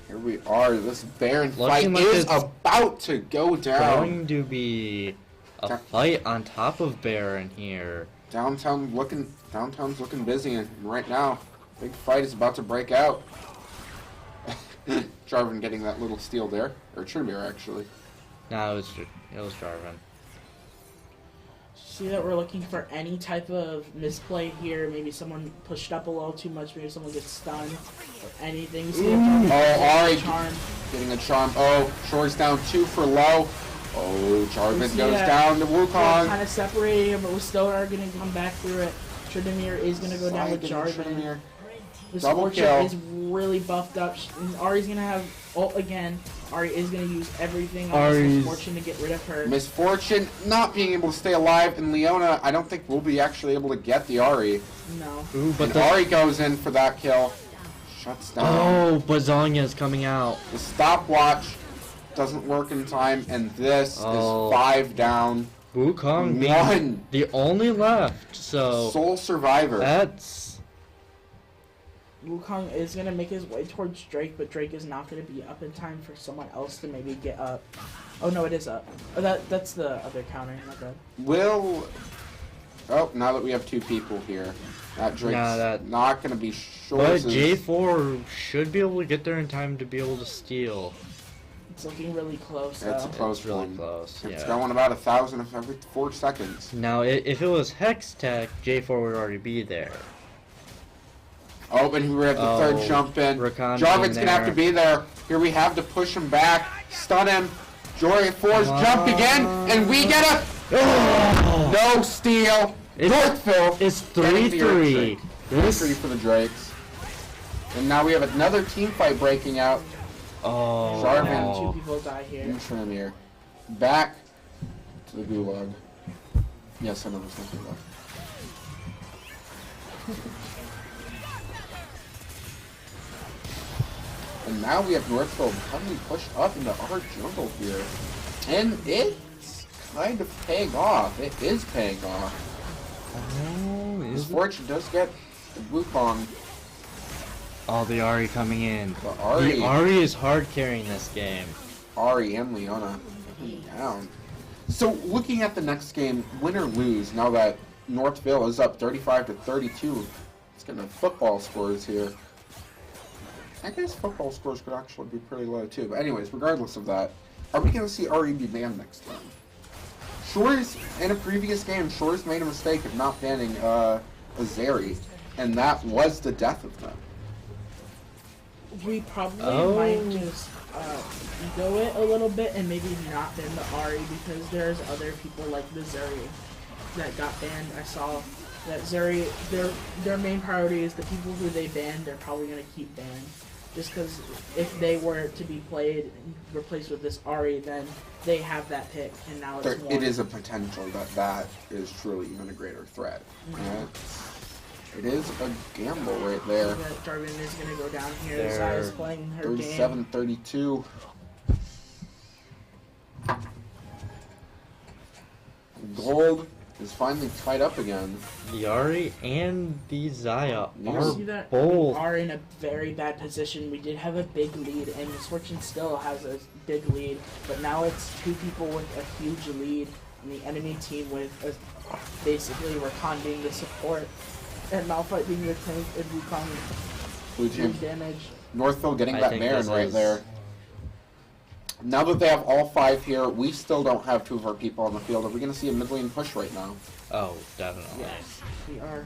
Here we are. This Baron Looking fight like is it's about to go down. Going to be a fight on top of Baron here. Downtown's looking busy, and right now, big fight is about to break out. Jarvan getting that little steal there, or Tremere actually. No, it was Jarvan. See that we're looking for any type of misplay here. Maybe someone pushed up a little too much. Maybe someone gets stunned or anything. See if Ari charm. getting a charm. Oh, Shore's down 2 for low. Oh, Jarvan See goes that down to we're Wukong. kind of separating, but we still are going to come back through it. Tryndamere is going to go down with Getting Jarvan. Tremere. Double Misfortune kill. is really buffed up. Ari's gonna have ult again. Ari is gonna use everything on Ari's- Misfortune to get rid of her. Misfortune not being able to stay alive, and Leona, I don't think we'll be actually able to get the Ari. No. Ooh, but And Ari goes in for that kill. Shuts down. oh, but Zonya's coming out. The stopwatch doesn't work in time, and this Oh. is 5 down. Wukong being One. the only left, so Sole survivor. that's Wukong is gonna make his way towards Drake, but Drake is not gonna be up in time for someone else to maybe get up. Oh no, it is up. Oh, that's the other counter. My bad. Will. Oh, now that we have 2 people here, that Drake's not going to be short. but J4 should be able to get there in time to be able to steal. It's looking really close. It's a though. close It's really one. close. It's Yeah. going about 1,000 every 4 seconds. Now, if it was Hex Tech, J4 would already be there. Oh, and we have the third jump in. Rakan Jarvan's being going to have to there. be there. Here we have to push him back, stun him. Jory 4's jump again, and we get a no steal. Northville. It's getting the 3-3. This 3 for the Drakes. And now we have another team fight breaking out. oh Jarvan. 2 people die here. From here. Back to the gulag. Yes, I know there's nothing left. And now we have Northville suddenly pushed up into our jungle here. And it's kind of paying off. It is paying off. Oh, is it? Misfortune does get the Wukong. Oh, the Ari coming in. The Ari. The Ari is hard carrying this game. Ari and Leona down. So looking at the next game, win or lose, now that Northville is up 35-32, it's getting the football scores here. I guess football scores could actually be pretty low too. But anyways, regardless of that, are we going to see Ari be banned next time? Shores, in a previous game, Shores made a mistake of not banning Azeri, and that was the death of them. We probably Oh. might just go it a little bit and maybe not ban the Ari because there's other people like the Zeri that got banned. I saw that Zeri, their main priority is the people who they banned, they're probably going to keep banned. Just because if they were to be played and replaced with this Ari, then they have that pick, and now it's There, one. it is a potential that is truly even a greater threat. Yeah. It is a gamble right there. That Jarvan is going to go down here. There. Zai is playing her game. 37-32. Gold is finally tied up again. The Ari and the Zaya You are See that both. we are in a very bad position. We did have a big lead, and Misfortune still has a big lead, but now it's 2 people with a huge lead, and the enemy team with basically Rakan being the support, and Malphite being the tank, and Wukong Blue doing team. damage. Northville getting I that think Baron this right is- there. Now that they have all 5 here, we still don't have 2 of our people on the field. Are we going to see a mid lane push right now? Oh, definitely. Yes, we are.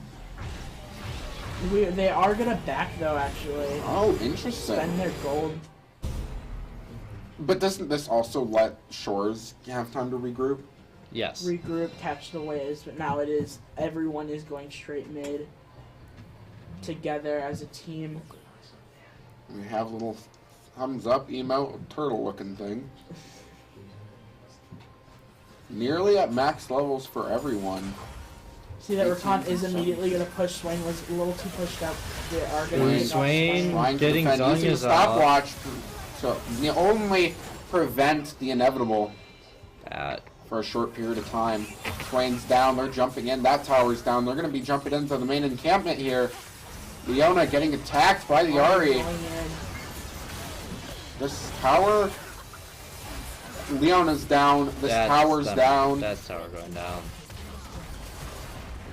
They are gonna back though, actually. Oh, interesting. Spend their gold. But doesn't this also let Shores have time to regroup? Yes. Regroup, catch the waves, but now it is everyone is going straight mid together as a team. We have a little thumbs up emote, turtle looking thing. Nearly at max levels for everyone. See that Rakan is 18%. immediately gonna push. Swain was a little too pushed up. They are gonna Swain- take off Swain- Trying to Getting defend, using the Zonya's up. stopwatch to only prevent the inevitable That. for a short period of time. Swain's down, they're jumping in, that tower's down, they're going to be jumping into the main encampment here. Leona getting attacked by the Ari. Going in. This tower, Leona's down, this tower's down, That tower going down.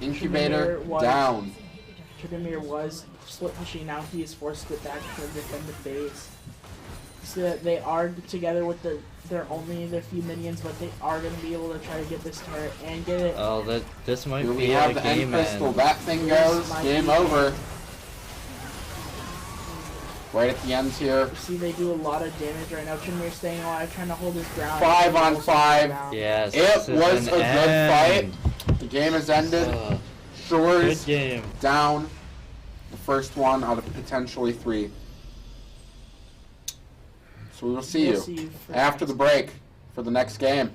incubator Tremere was- down. Tryndamere was split pushing. Now he is forced to get back to defend the base. So that they are together with their few minions, but they are going to be able to try to get this turret and get it. Oh, this might Here we be a have the end game crystal, end. that thing This goes, might game be- over. Right at the end here. See, they do a lot of damage right now. Tryndamere staying alive, trying to hold his ground. 5 on Also 5. down. Yes. It this is was an a good end. fight. The game has ended. Good Shores game. down. first one out of potentially 3. So we will see We'll you see you for after next the break for the next game.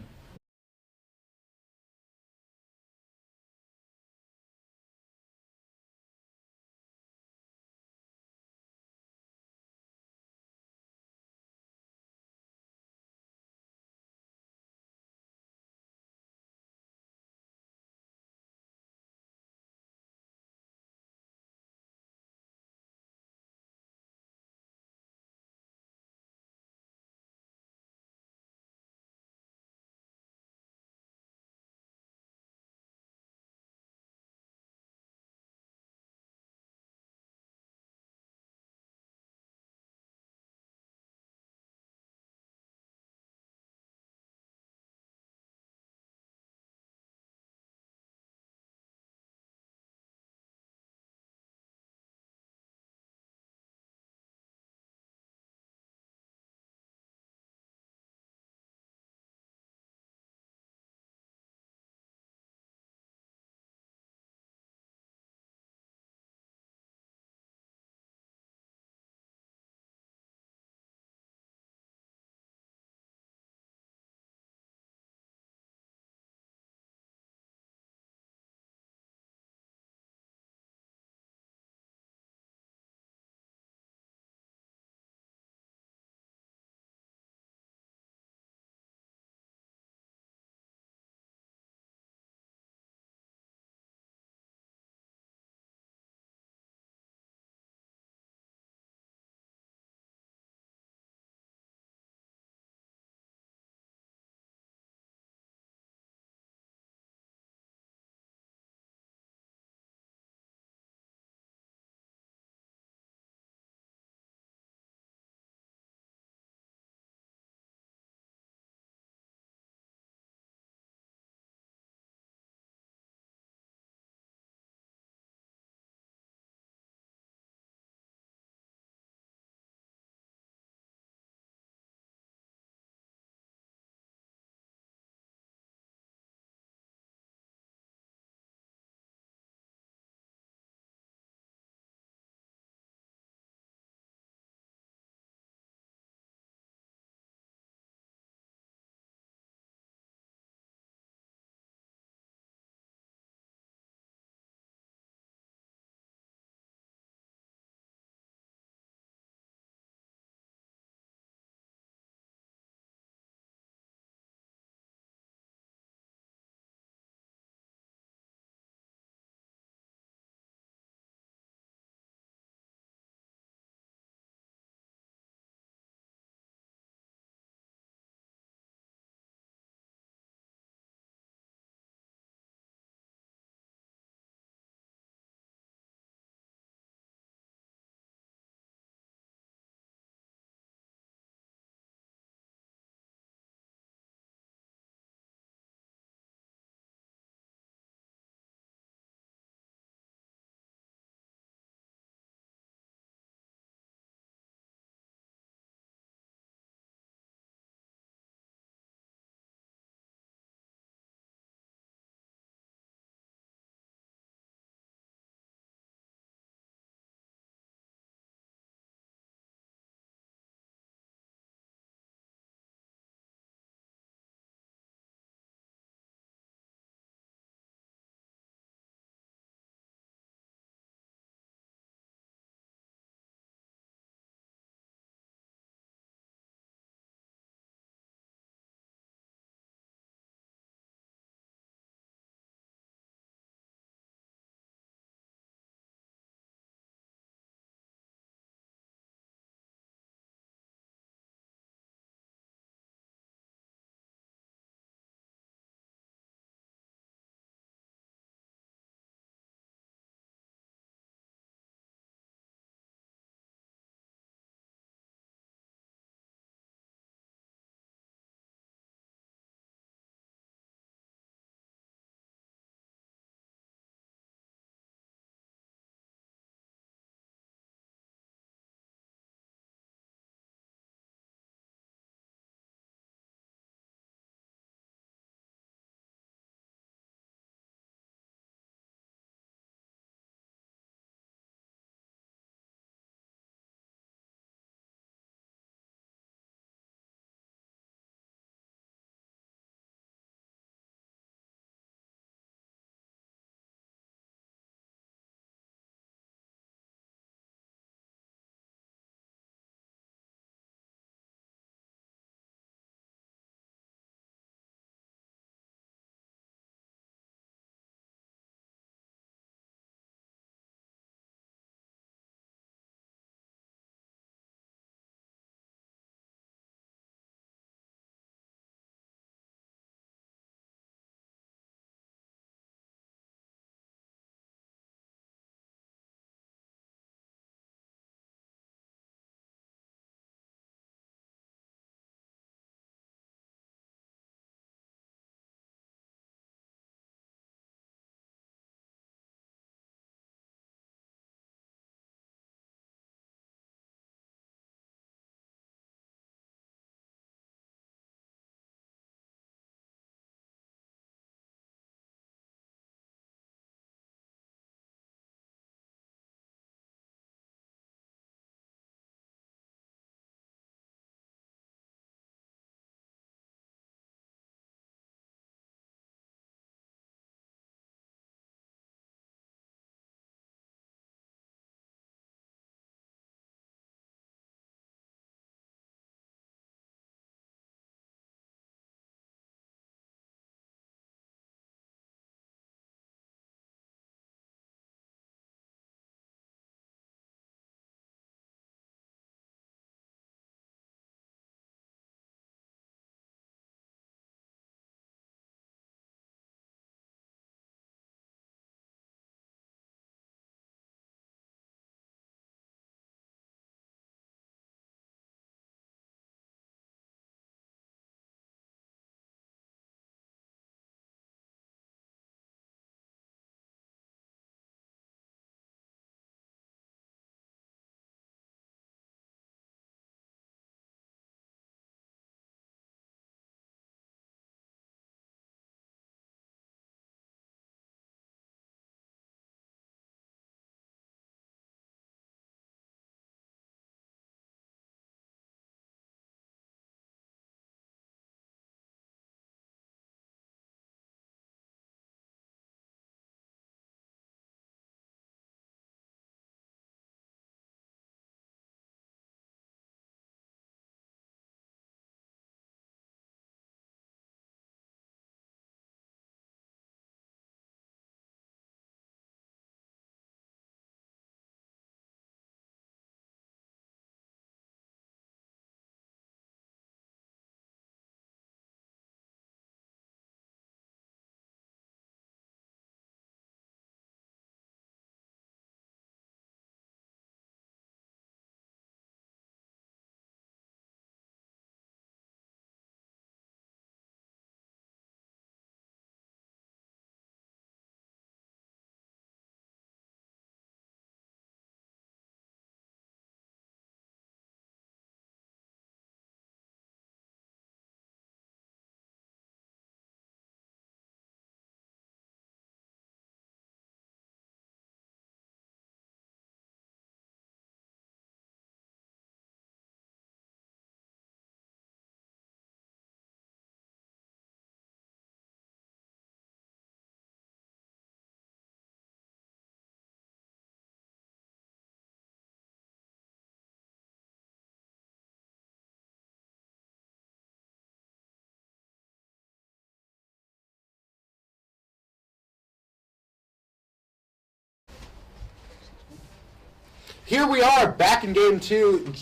Here we are, back in game 2,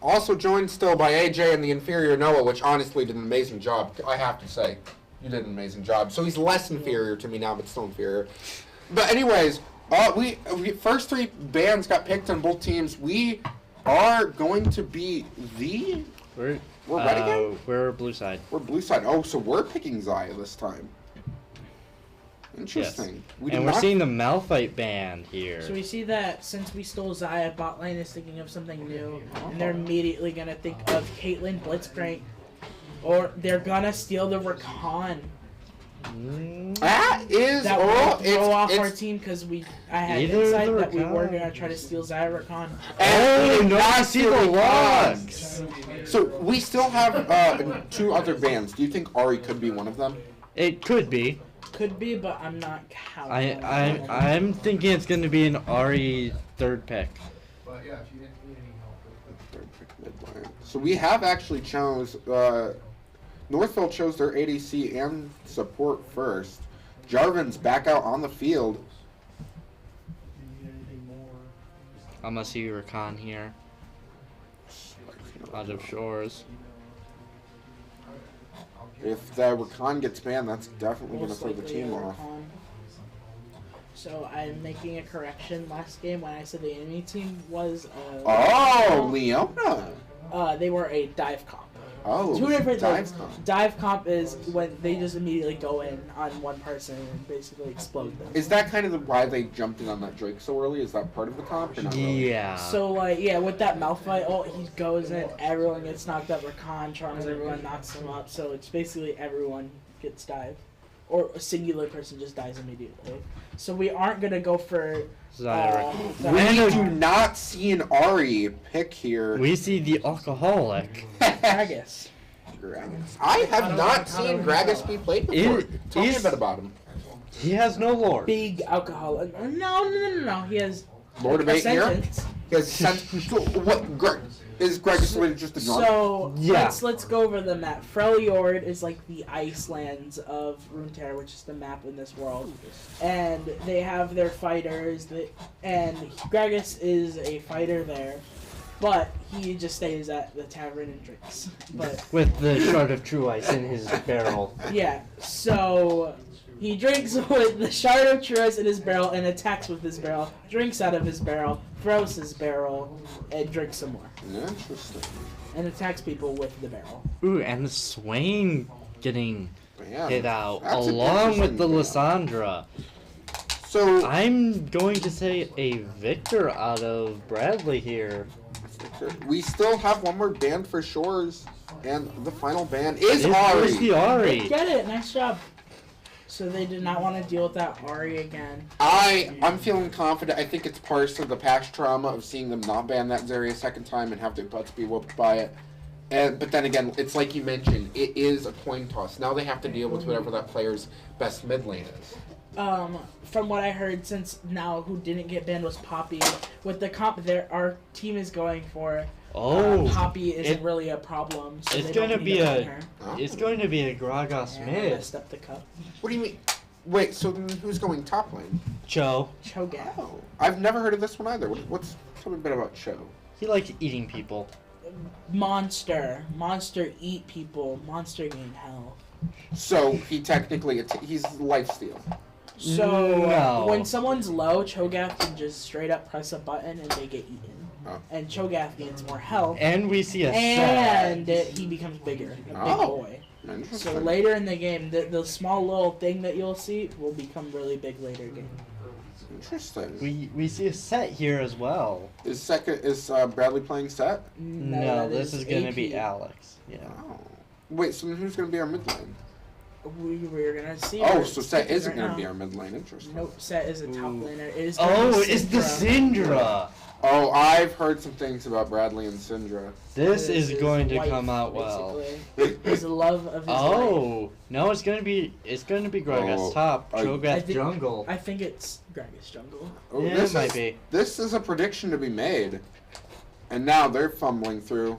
also joined still by AJ and the inferior Noah, which honestly did an amazing job, I have to say. You did an amazing job. So he's less inferior to me now, but still inferior. But anyways, we first 3 bands got picked on both teams. We are going to be We're red again? We're blue side. We're blue side. Oh, so we're picking Zaya this time. Interesting. Yes. We're seeing the Malphite band here. So we see that since we stole Zaya, bot lane is thinking of something new, and they're immediately gonna think of Caitlyn Blitzcrank, or they're gonna steal the Rakan. That is That will throw off our team because I had insight that we were gonna try to steal Zaya Rakan. And no, I see the logs. So we still have 2 other bands. Do you think Ari could be one of them? It could be. Could be, but I'm not counting. I'm thinking it's going to be an Ari 3rd pick. But yeah, if you didn't need any help with Third pick mid lane. So we have actually chose Northville chose their ADC and support first. Jarvan's back out on the field. I'm going to see Rakan here. Out of Shores. If the Rakan gets banned, that's definitely going to Most throw the likely team a off. Rakan. So I'm making a correction. Last game when I said the enemy team was Oh, Leona. they were a dive comp. Oh, 2 different dive things. comp. Dive comp is when they just immediately go in on one person and basically explode them. Is that kind of why they jumped in on that Drake so early? Is that part of the comp or not really? Yeah. So with that Malphite ult, he goes in, everyone gets knocked up. Rakan charms everyone, knocks them up. So it's basically everyone gets dive, or a singular person just dies immediately. So we aren't gonna go for. Zaya. We do not see an Ari pick here. We see the alcoholic. Gragas. Gragas. I have not seen Gragas be played before. Tell me a bit about him. He has no lore. Big alcoholic. No. He has Lord of a 8 here? sentence. He has so what? Is Gragas related just to North? So Yeah. let's go over the map. Freljord is like the Icelands of Runeterra, which is the map in this world, and they have their fighters. And Gragas is a fighter there, but he just stays at the tavern and drinks. But With the shard of true ice in his barrel. yeah, so he drinks with the shard of true ice in his barrel and attacks with his barrel, drinks out of his barrel, throws his barrel, and drinks some more. Interesting. And attacks people with the barrel. Ooh, and the Swain getting Bam. hit out That's an along with the interesting Lysandra. So I'm going to say a victor out of Bradley here. we still have one more band for Shores, and the final band is It's Ari. the Ari. Get it, nice job. So they did not want to deal with that Ari again. I'm feeling confident. I think it's part of the past trauma of seeing them not ban that Zarya a second time and have their butts be whooped by it. But then again, it's like you mentioned, it is a coin toss. Now they have to deal with whatever that player's best mid lane is. From what I heard, since now who didn't get banned was Poppy. With the comp there, our team is going for. Poppy isn't really a problem. So It's they don't going to need be ban a. her. It's going to be a Gragas Yeah, mid. messed up the cup. What do you mean? Wait, so then who's going top lane? Cho. Cho'Gath. Oh, I've never heard of this one either. Tell me a bit about Cho. He likes eating people. Monster eat people. Monster gain health. So he technically, he's lifesteal. So No. when someone's low, Cho'Gath can just straight up press a button and they get eaten. Oh. And Cho'Gath gains more health. And we see a And set. he becomes bigger, a big Oh. boy. Interesting. So later in the game, the small little thing that you'll see will become really big later game. Interesting. We see a set here as well. Is Bradley playing set? No, that this is going to AP. be Alex. Yeah. Oh. Wait, so then who's going to be our mid lane? We're gonna see. Oh, We're so Set picking isn't right going to now. be our mid lane. Interesting. Nope, Set is a top Ooh. laner. It is gonna be It's the Syndra. Syndra. Oh, I've heard some things about Bradley and Syndra. This is his going to wife, come out well. basically. His love of his life. Oh no, it's gonna be Gragas Oh, top, I Cho'Gath think- jungle. I think it's Gragas jungle. Oh, Yeah, this it might is, be. This is a prediction to be made. And now they're fumbling through.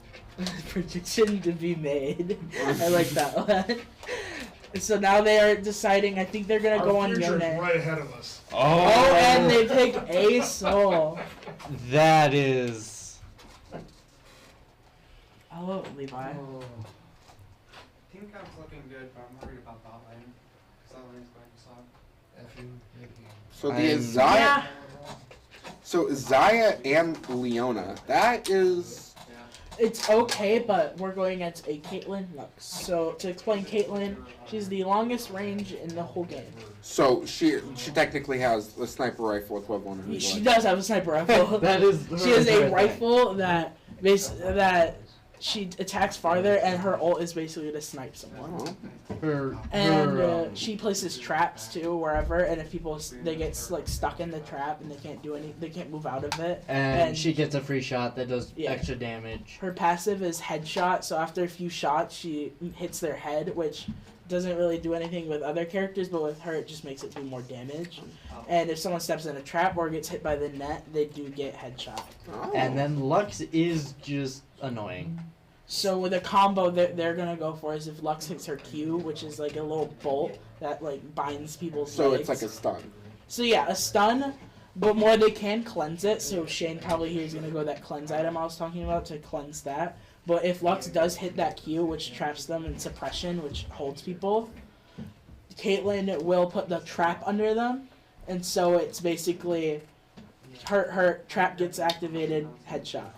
Prediction to be made. I like that one. So now they are deciding. I think they're gonna go Our on future's Yone. right ahead of us. Oh, and they pick a soul. That is. Hello, Levi. Team cap's looking good, but I'm worried about bot lane. Because that lane's going to suck. F you, Mickey. So the Zaya. Yeah. So Zaya and Leona. That is. It's okay, but we're going against a Caitlyn Lux. So to explain Caitlyn, she's the longest range in the whole game. So she technically has a sniper rifle equivalent of She does have a sniper rifle. That is. She has a rifle that she attacks farther, and her ult is basically to snipe someone. And she places traps too wherever, and if people they get like stuck in the trap and they can't move out of it. And she gets a free shot that does Yeah. extra damage. Her passive is headshot, so after a few shots, she hits their head, which doesn't really do anything with other characters, but with her, it just makes it do more damage. And if someone steps in a trap or gets hit by the net, they do get headshot. Oh. And then Lux is just annoying. So with a combo that they're gonna go for is if Lux hits her Q, which is like a little bolt that like binds people's So legs. it's like a stun. So yeah, a stun, but more they can cleanse it. So Shane probably here is gonna go that cleanse item I was talking about to cleanse that. But if Lux does hit that Q, which traps them in suppression, which holds people, Caitlyn will put the trap under them, and so it's basically her trap gets activated, headshot.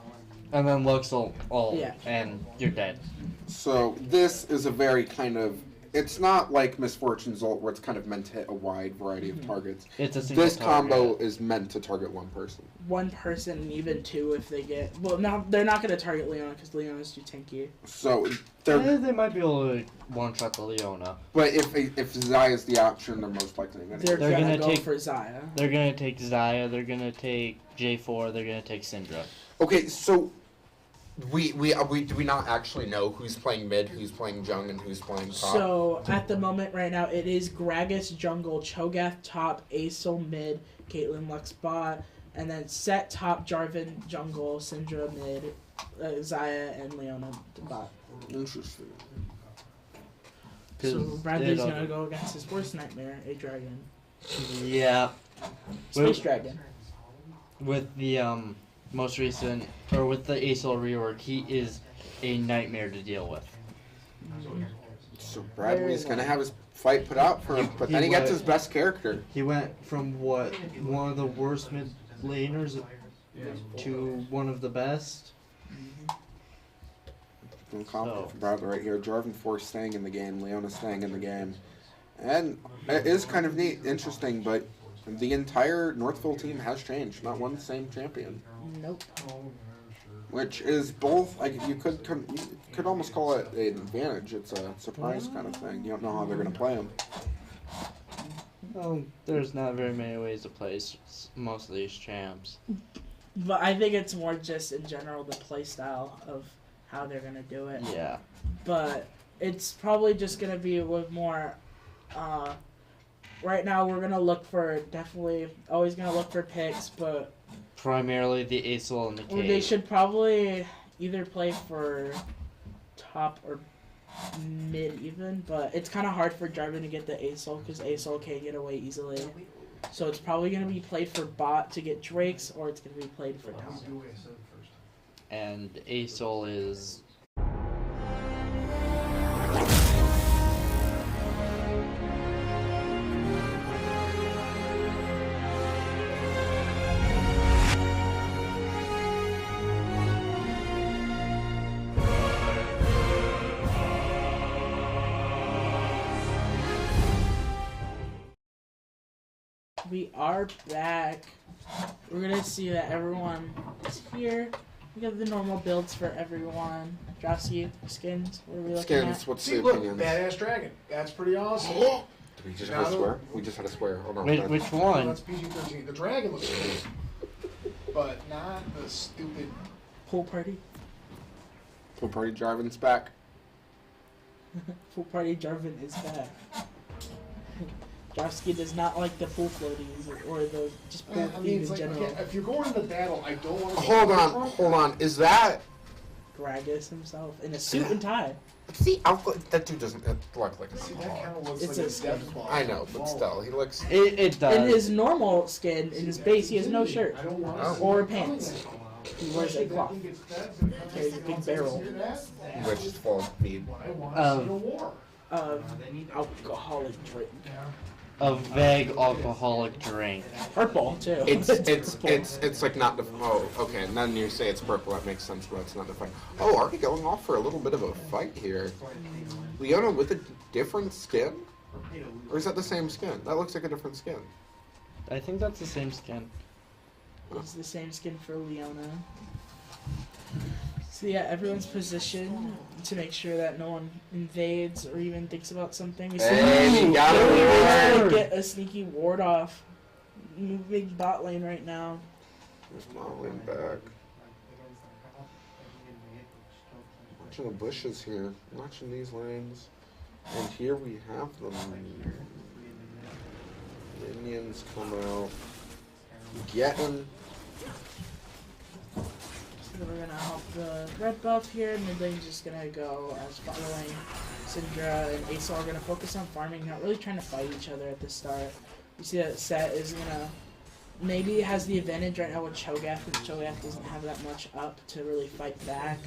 And then Lux will ult, Yeah. and you're dead. So this is a very kind of. It's not like Misfortune's ult where it's kind of meant to hit a wide variety of targets. It's a single This combo target. is meant to target one person. One person, and even two if they get. Well, no, they're not going to target Leona because Leona's too tanky. So they're. They might be able to one-shot the Leona. But if Zaya's the option, they're most likely going to. They're They're going to gonna go take- for Zaya. They're gonna take Zaya, they're gonna take J4, they're gonna take Syndra. Okay, so do we not actually know who's playing mid, who's playing jung, and who's playing top? So at the moment right now, it is Gragas jungle, Cho'Gath top, Aesol mid, Caitlyn Lux bot, and then Set top, Jarvan jungle, Syndra mid, Zaya and Leona bot. Interesting. So 'Cause Bradley's they going to don't- go against his worst nightmare, a dragon. Yeah. Space dragon. With the most recent, or with the Aesol rework, he is a nightmare to deal with. So Bradley's going to have his fight put out for him, but then he gets his best character. He went from what, one of the worst mid laners to one of the best. Confident for Bradley right here. Jarvan Force staying in the game, Leona staying in the game. And it is kind of neat, interesting, but the entire Northville team has changed. Not one same champion. Nope. Which is both, like, you could almost call it an advantage. It's a surprise kind of thing. You don't know how they're going to play them. Well, there's not very many ways to play most of these champs. But I think it's more just in general the play style of how they're going to do it. Yeah. But it's probably just going to be with more. Right now, we're going to look for always going to look for picks, but Primarily the Aesol and the Cave. they should probably either play for top or mid even, but it's kind of hard for Jarvan to get the Aesol because Aesol can't get away easily. So it's probably going to be played for bot to get Drakes, or it's going to be played for top. Do what I said first. And Aesol is... We are back. We're gonna see that everyone is here. We got the normal builds for everyone. Josky, skins. What are we looking Skins, at? what's See, the look, opinions? badass dragon. That's pretty awesome. Did we just have a swear? We just had a swear. Hold on. Wait, which one? That's PG-13. The dragon looks cool, but not the stupid. Pool party. Pool party Jarvan's back. Pool party Jarvan is back. Josky does not like the pool floaties or the just pool I mean, theme it's in like, general. okay, if you're going into battle, I don't want to. Hold on. Is that Gragas himself in a suit and tie. See, that dude doesn't look like a See, that Seahawk. kind of looks It's like a a skin. death ball. I know, but still, he looks. It does. In his normal skin, in his base, he has no shirt I don't want Oh. or pants. He wears a cloth. Carries a big barrel Which is full of mead. of alcoholic drink. A vague alcoholic drink. Purple too. It's like not oh, okay, and then you say it's purple, that makes sense, but it's not defined. Oh, already going off for a little bit of a fight here. Leona with a different skin? Or is that the same skin? That looks like a different skin. I think that's the same skin. It's the same skin for Leona. So yeah, everyone's positioned to make sure that no one invades or even thinks about something. We Hey, we got We're it. trying to get a sneaky ward off. Moving bot lane right now. There's Modeling back. Watching the bushes here. Watching these lanes. And here we have the minions come out. Getting. So we're gonna help the red buff here. Mid lane's just gonna go as bot lane. Syndra and Aesol are gonna focus on farming, not really trying to fight each other at the start. You see that Set is gonna maybe has the advantage right now with Cho'Gath, because Cho'Gath doesn't have that much up to really fight back.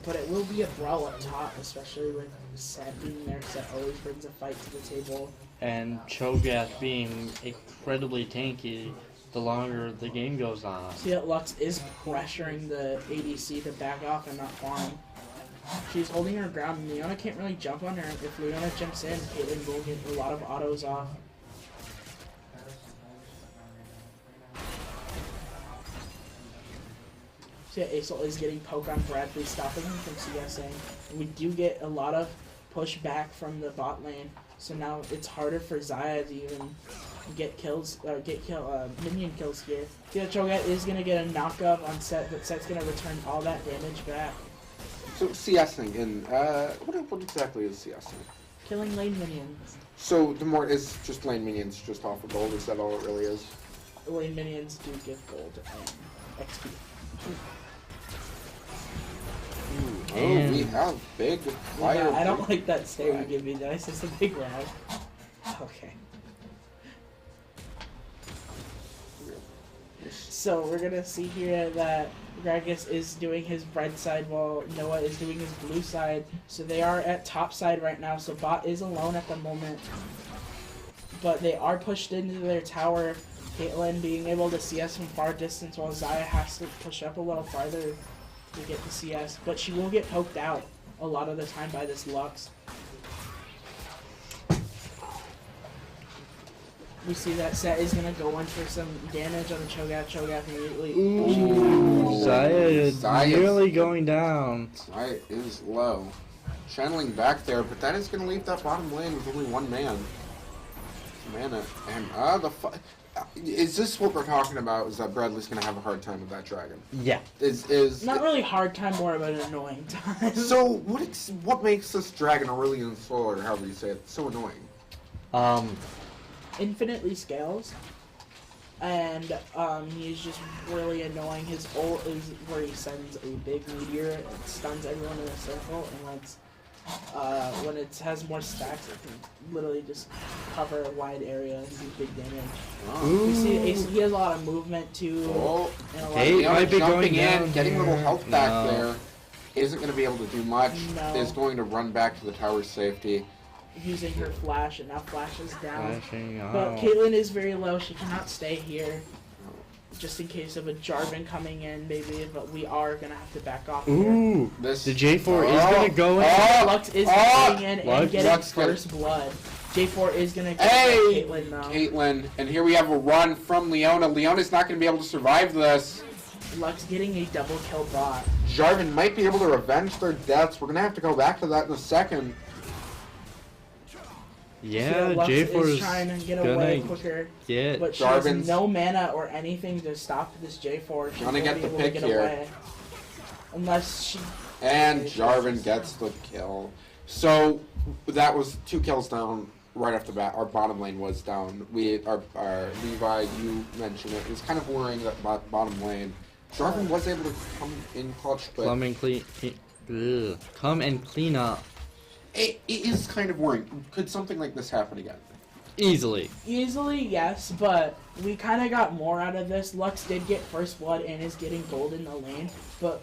But it will be a brawl up top, especially with Set being there. Set always brings a fight to the table. And Cho'Gath being incredibly tanky the longer the game goes on. See that Lux is pressuring the ADC to back off and not farm. She's holding her ground, and Leona can't really jump on her. If Leona jumps in, Caitlyn will get a lot of autos off. So yeah, Aesol is getting poked on Bradley, stopping him from CSing. We do get a lot of pushback from the bot lane, so now it's harder for Xayah to even get kills, minion kills here. Yeah, Cho'Gath is gonna get a knockup on Set, but Set's gonna return all that damage back. So CSing, and what exactly is CSing? Killing lane minions. So the more is just lane minions just off of gold, is that all it really is? Lane minions do give gold and XP. Oh, we have big fire. Yeah, I don't like that stare you give me, Dice. It's a big rag. Okay. So we're gonna see here that Gragas is doing his red side while Noah is doing his blue side. So they are at top side right now, so bot is alone at the moment. But they are pushed into their tower. Caitlyn being able to CS from far distance while Xayah has to push up a little farther to get the CS. But she will get poked out a lot of the time by this Lux. We see that Set is gonna go in for some damage on the Cho'Gath. Cho'Gath immediately. Xayah nearly going down. Right, is low. Channeling back there, but that is going to leave that bottom lane with only one man. Mana. And, is this what we're talking about? Is that Bradley's going to have a hard time with that dragon? Yeah. Not really hard time, more of an annoying time. So, what makes this dragon, Aurelian Soul, or however you say it, so annoying? Infinitely scales, and he's just really annoying. His ult is where he sends a big meteor and stuns everyone in a circle, and when it has more stacks, it can literally just cover a wide area and do big damage. You see, he has a lot of movement too, and a lot Hey, Leona might be jumping going down in, getting a little here. health back No. there, isn't going to be able to do much. No. Is going to run back to the tower's safety. using her flash, and now flash is down. Flashing But out. Caitlyn is very low. She cannot stay here. Just in case of a Jarvan coming in, maybe, but we are going to have to back off here. Ooh, This the J4 is gonna go in. Lux is getting in and Lux- getting Lux get- first blood. J4 is going to get Hey! Caitlyn, though. Caitlyn, and here we have a run from Leona. Leona's not going to be able to survive this. Lux getting a double kill bot. Jarvan might be able to revenge their deaths. We're going to have to go back to that in a second. Yeah, Lux J4 is is trying to get away gonna quicker, get. but she has Jarvan's- no mana or anything to stop this J4. She's Gonna gonna get be the able pick to get here. away. Unless she... And Jarvan gets the kill. So that was 2 kills down right off the bat. Our bottom lane was down. Our Levi, you mentioned it. It was kind of worrying that bottom lane Jarvan was able to come in clutch, but Come and clean up it is kind of worrying. Could something like this happen again? easily. Easily, yes, but we kind of got more out of this. Lux did get first blood and is getting gold in the lane, but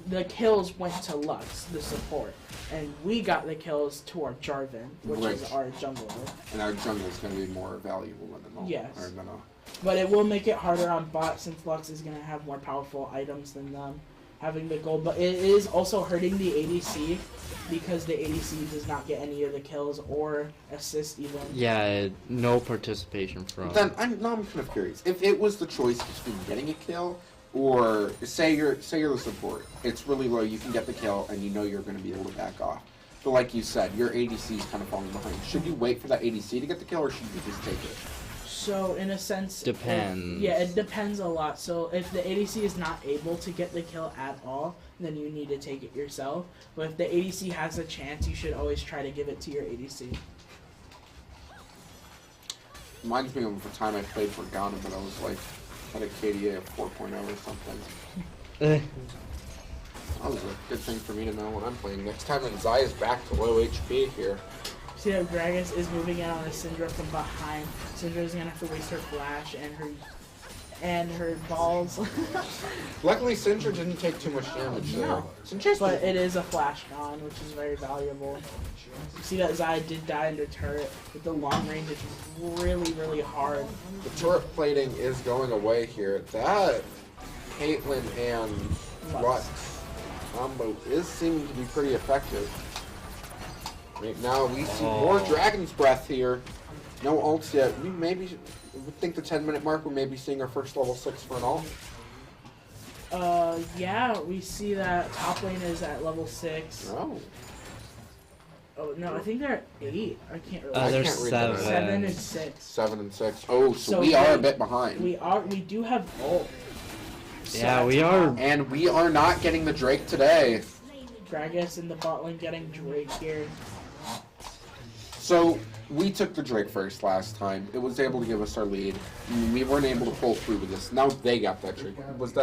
the kills went to Lux, the support, and we got the kills to our Jarvan, which is our jungler. And our jungle is going to be more valuable than the Yes. or than a, But it will make it harder on bot since Lux is going to have more powerful items than them having the gold. But it is also hurting the ADC because the ADC does not get any of the kills or assist even. Yeah, no participation from. Then I'm kind of curious. If it was the choice between getting a kill or say you're the support, it's really low. You can get the kill and you know you're going to be able to back off. But like you said, your ADC is kind of falling behind. Should you wait for that ADC to get the kill or should you just take it? So in a sense, Depends. it depends a lot. So if the ADC is not able to get the kill at all, then you need to take it yourself. But if the ADC has a chance, you should always try to give it to your ADC. Reminds me of the time I played for Ghana, but I was like had a KDA of 4.0 or something. That was a good thing for me to know when I'm playing. Next time, when Zaya's back to low HP here. See how Gragas is moving in on a Syndra from behind. Syndra's gonna have to waste her flash and her balls. Luckily, Syndra didn't take too much damage there. No. But it is a flash gone, which is very valuable. You see that Zaya did die under turret, but the long range is really, really hard. The turret plating is going away here. That Caitlyn and Lux combo is seeming to be pretty effective. Right now, we see more Dragon's Breath here. No ults yet. We think the 10-minute mark, we may be seeing our first level 6 for an ult. Yeah, we see that top lane is at level 6. Oh. Oh, no, I think they're at 8. I can't really They're can't read that. 7 and 6. 7 and 6. Oh, so So we are a bit behind. We do have ult. Yeah, we are. And we are not getting the Drake today. Gragas in the bot lane getting Drake here. So, we took the Drake first last time. It was able to give us our lead. We weren't able to pull through with this. Now they got that Drake. What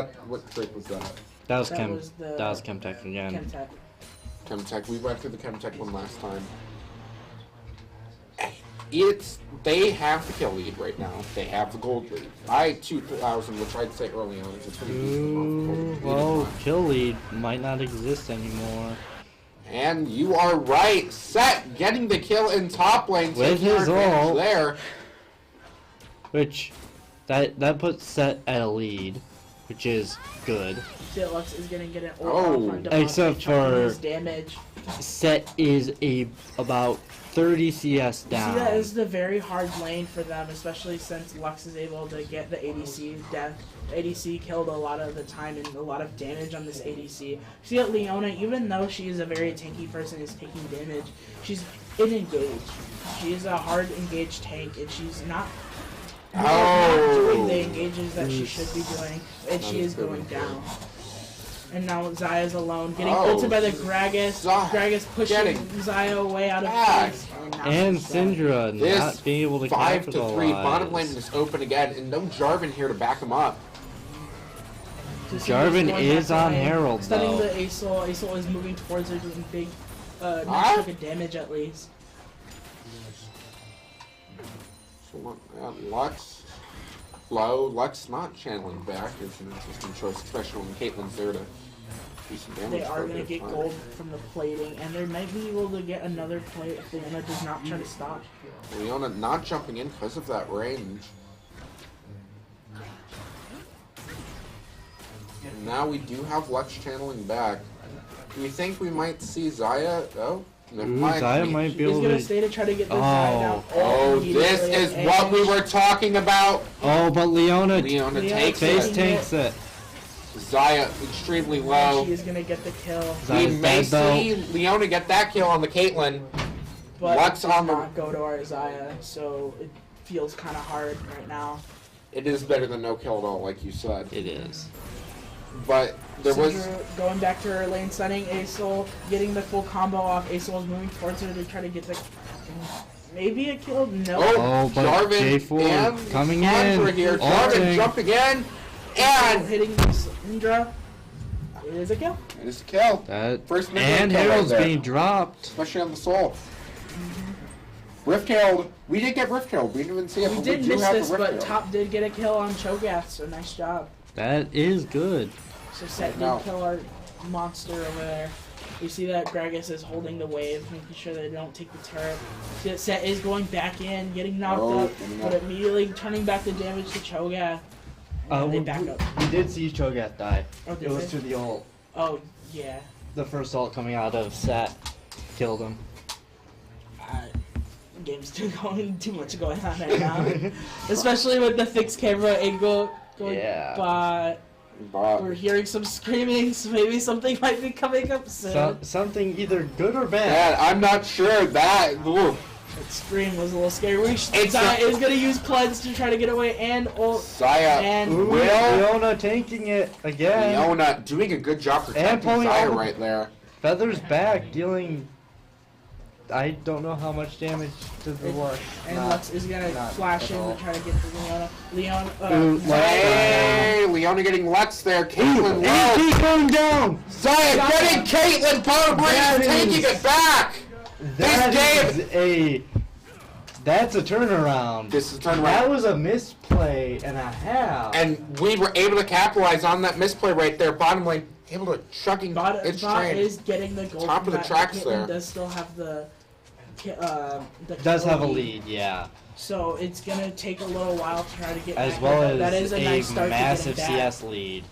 Drake was that? That was That was Chemtech again. Chemtech. Chemtech. We went through the Chemtech one last time. They have the kill lead right now. They have the gold lead. 2,000, which I'd say early on is a pretty decent amount. Well, kill lead might not exist anymore. And you are right. Set getting the kill in top lane. With taking our his advantage ult. there. Which, that puts Set at a lead, which is good. Lux is gonna get an ult Oh. on Demacia, Except chunking for- his damage. Set is about 30 CS You see, that down. is the very hard lane for them, especially since Lux is able to get the ADC death. The ADC killed a lot of the time and a lot of damage on this ADC. See that Leona, even though she is a very tanky person, is taking damage, she's engaged. She is a hard engaged tank, and she's not doing the engages that she should be doing, and she is going down. And now Zaya's alone, getting ulted by the Gragas. Gragas pushing Zaya away out of place. now And she's dead. Syndra This not being able to 5 to 3. capitalize. Bottom lane is open again, and no Jarvan here to back him up. Just Jarvan going is back on lane, Herald, stunning though. the Aesol. Aesol is moving towards her, doing big, Ah. nice chunk of damage at least. So, Lux low. Lux not channeling back is an interesting choice, especially when Caitlyn's there to do some damage. They are for a going to bit get of time. gold from the plating, and they might be able to get another plate if Leona does not try to stop. Leona not jumping in because of that range. And now we do have Lux channeling back. Do you think we might see Zaya? Oh, never Ooh, mind. Zaya might He's be able going to to. stay to try to get the Zaya down. Oh, this is what we were talking about. Oh, but Leona Leona takes face it. tanks it. Zaya extremely low. She is going to get the kill, We Zaya's may dead, though. see Leona get that kill on the Caitlyn. but Lux does on the- not go to our Zaya, so it feels kind of hard right now. It is better than no kill at all, like you said. It is. But there was. Syndra going back to her lane, stunning Aesol, getting the full combo off. Aesol is moving towards her to try to get the maybe a kill. No. Oh, Oh, but Jarvan J4 and coming Sandra in. here. Ulting. Jarvan jumping in. And hitting Indra is a kill. it is a kill. That First mid and kill right Herald's there. being dropped. Especially on the soul. Rift Herald. We did get Rift Herald. We didn't even see it, We but did we do miss have this, the Rift but Herald. Top did get a kill on Cho'Gath, so nice job. That is good. So Set No. did kill our monster over there. You see that Gragas is holding the wave, making sure they don't take the turret. See that Set is going back in, getting knocked Oh, up, getting but up. immediately turning back the damage to Cho'Gath. And they back up. We did see Cho'Gath die. Oh, did It was they? to the ult. Oh, yeah. The first ult coming out of Set killed him. Game's too much going on right now. Especially with the fixed camera angle going Yeah. by. But We're hearing some screaming, so maybe something might be coming up soon. Something either good or bad. man, I'm not sure that. Ooh. That scream was a little scary. It's Zaya a- is going to use Cleanse to try to get away, and ult. Zaya, And Ooh, Will- Leona tanking it again. Leona doing a good job protecting pulling Zaya all- right there. Feathers back, dealing. I don't know how much damage to the Lux. And Not- Lux is going to not flash at in all. to try to get to Leona. Ooh, Hey, Leona getting Lux there. Caitlyn low. AP going down. Zaya getting Caitlyn. Power That Brain taking is- it back. That This is a. That's a turnaround. This is That turnaround. was a misplay and a half. And we were able to capitalize on that misplay right there. Bottom lane, able to chucking Bot its Bot train. is getting the gold. Top from of the that. tracks Caitlyn there. does still have the Does kill have a lead, yeah. So it's going to take a little while to try to get As back well up. as That is a nice start massive to getting back. CS lead.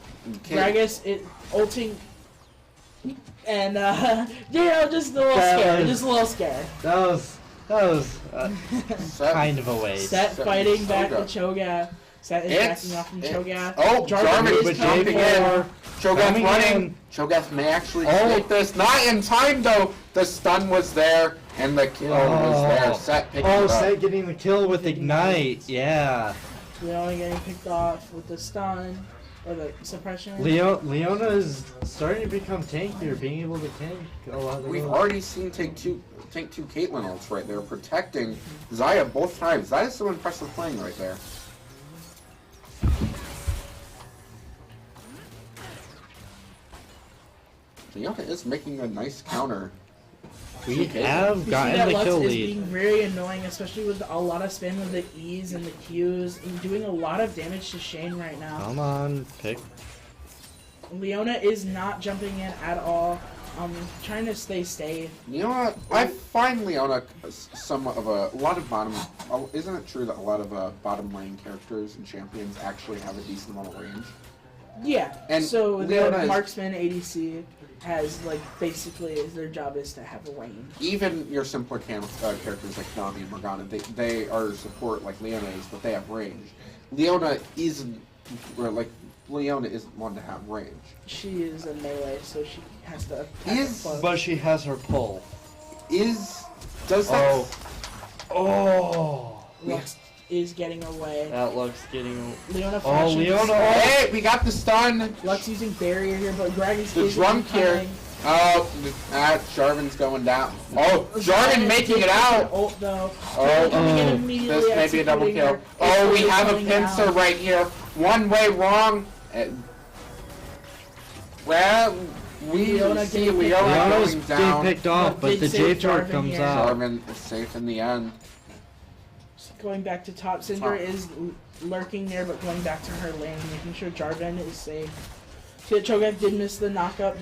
Gragas is ulting, and just a little That scared, was- just a little scared. That was Set. kind of a waste. Set Set fighting is back so to Cho'Gath. Set is backing off from Cho'Gath. Oh, Jarvan is with coming jumping for- in. Cho'Gath Coming running. in. Cho'Gath may actually Oh. take this. Not in time though. The stun was there and the kill was there. Set picking Oh, it up. Set getting the kill with Ignite. Yeah. Leona getting picked off with the stun or the suppression. Leona is starting to become tankier, being able to tank a lot of the We've goals. already seen take two Caitlyn ults right there, protecting Zaya both times. That is some impressive playing right there. Leona is making a nice counter. We Okay. have You see gotten that the Lux kill is lead. being very annoying, especially with a lot of spam of the E's and the Q's, and doing a lot of damage to Shane right now. Come on, pick. Leona is not jumping in at all. Trying to stay safe. You know what? I find Leona somewhat of a lot of bottom. Isn't it true that a lot of bottom lane characters and champions actually have a decent amount of range? Yeah. And so Leona the is- marksman ADC has basically their job is to have a range. Even your simpler characters like Nami and Morgana, they are support like Leona is, but they have range. Leona isn't one to have range. She is a melee, so she has to attack Is- close. But she has her pull. Does that? Oh. Lux is getting away. That looks getting. Leona Oh, flashing. Leona. Hey, we got the stun. Lux using barrier here, but Gragas The is drunk here. coming. Oh, Jarvan's going down. Oh, Jarvan making it out. Ult though. Oh, Coming in immediately, this may be a double executing kill. her. Oh, we It's have a going pincer down. right here. One way wrong. Well, we Leona see getting Leona Leona's going being down. picked off, But but big the save J turret Jarvan comes here. out. Jarvan is safe in the end. Going back to top, Syndra is lurking there, but going back to her lane, making sure Jarvan is safe. See that Cho'Gath did miss the knockup,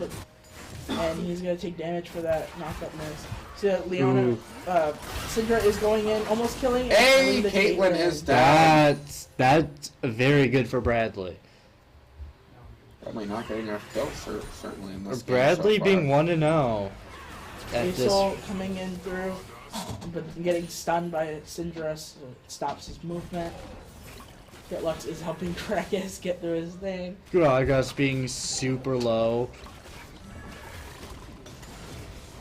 and he's gonna take damage for that knockup miss. See that Leona, Syndra is going in, almost killing. Hey, killing the Caitlyn is down. That's very good for Bradley. Probably not getting enough kills, certainly in this Bradley game so being far. 1-0 at this. Aesol coming in through, but getting stunned by Syndra, so it stops his movement. That Lux is helping Gragas get through his thing. Gragas being super low.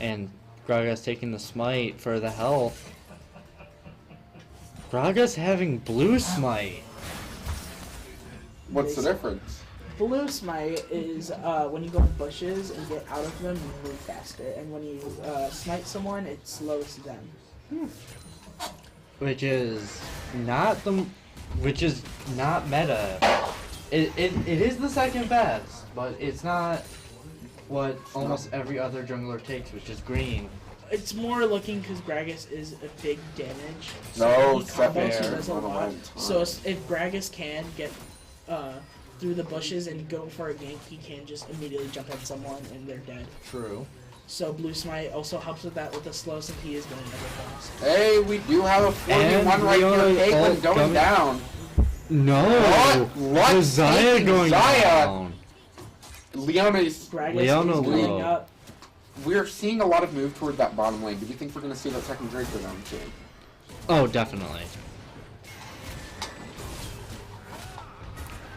And Gragas taking the smite for the health. Gragas having blue smite. What's the difference? Blue smite is when you go in bushes and get out of them, you move faster. And when you smite someone, it slows them. Which is not meta. It is the second best, but it's not what almost every other jungler takes, which is green. It's more looking because Gragas is a big damage. No, he combos, he fair. does a Not a lot. long time. So if Gragas can get through the bushes and go for a gank, he can just immediately jump on someone and they're dead. True. So Blue Smite also helps with that with the slow since he is going ever fast. Hey, we do have a 41 And right here. Leona's Caitlyn ult going coming- down. No! What? The Zaya Taking going Zaya. down. Leona's. Gragas Leona is leading low. up. We're seeing a lot of move toward that bottom lane. Do we think we're going to see that second Drake go down soon? Oh, definitely.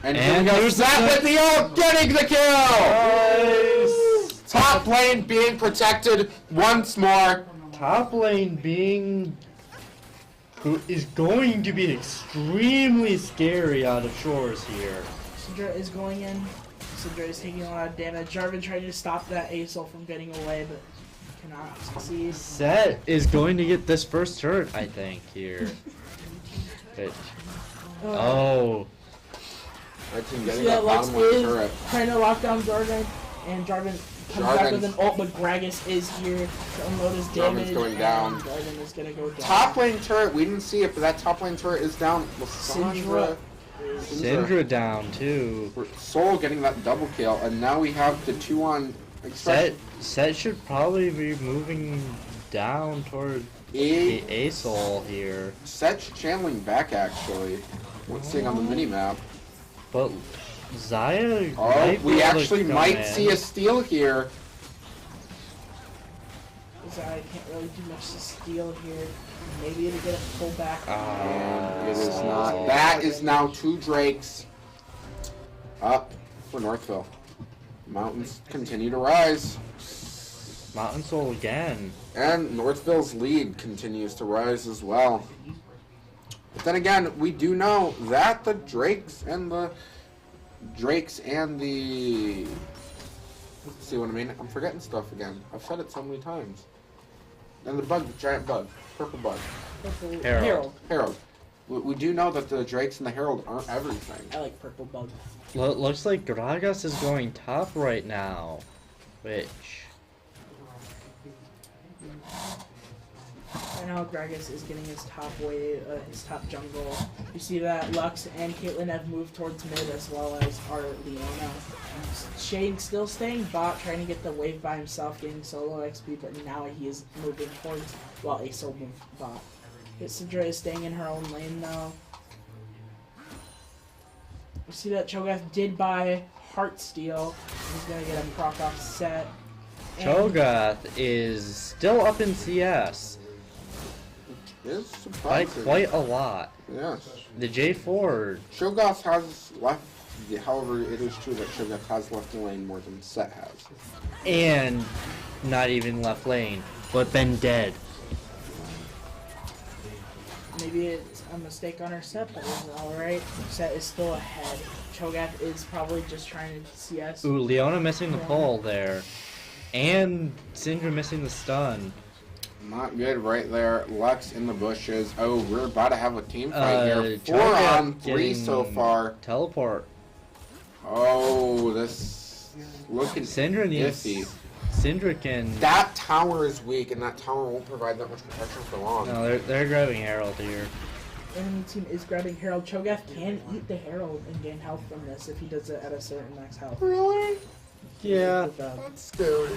And And here we go. here's the Zap set. with the ult, getting the kill! Top lane being protected once more. Top lane being who is going to be extremely scary out of shores here. Syndra is going in. Syndra is taking a lot of damage. Jarvan trying to stop that Aesol from getting away, but cannot succeed. Set is going to get this first turret, I think, here. But, oh. Our team See getting that that Lux bottom lane is turret. trying to lock down Jarvan, and Jarvan comes back with an ult, but Gragas is here to unload his damage. going and down. Jarvan is gonna go down. Top lane turret, we didn't see it, but that top lane turret is down. Syndra. Syndra down, too. Soul getting that double kill, and now we have the 2-on. Set should probably be moving down toward the Aesol here. Set's channeling back, actually. What's seeing on the minimap. But Zaya Oh, might be we able to actually come might in. see a steal here. I can't really do much to steal here. Maybe it'll get a pull back. And it is not. That is now 2 Drakes up for Northville. Mountains continue to rise. Mountain Soul again. And Northville's lead continues to rise as well. But then again, we do know that the Drakes and the... See what I mean? I'm forgetting stuff again. I've said it so many times. And the bug, the giant bug. Purple bug. Purple Herald. Herald. We do know that the Drakes and the Herald aren't everything. I like purple bug. Looks like Gragas is going top right now. Which... Right now, Gragas is getting his top wave, his top jungle. You see that Lux and Caitlyn have moved towards mid as well as our Leona. Shane still staying bot, trying to get the wave by himself, getting solo XP, but now he is moving towards, while Aesol moved bot. Syndra is staying in her own lane though. You see that Cho'Gath did buy Heartsteel. He's gonna get a proc off set. And Cho'Gath is still up in CS It's by surprising. quite a lot. Yes. The J4, Shogoth has left, however, it is true that Shogoth has left the lane more than Set has. and not even left lane, but been dead. Maybe it's a mistake on her set, but it's alright. Set is still ahead. Cho'Gath is probably just trying to CS. Ooh, Leona missing the pull there. And Syndra missing the stun. Not good right there. Lux in the bushes. Oh, we're about to have a team fight here. 4 Cho'Gath on 3 so getting far. Teleport. Oh, this looking Syndra needs... iffy. Syndra can... That tower is weak, and that tower won't provide that much protection for long. No, they're grabbing Herald here. Enemy team is grabbing Herald. Cho'Gath can eat the Herald and gain health from this if he does it at a certain max health. Really? Yeah. That's scary.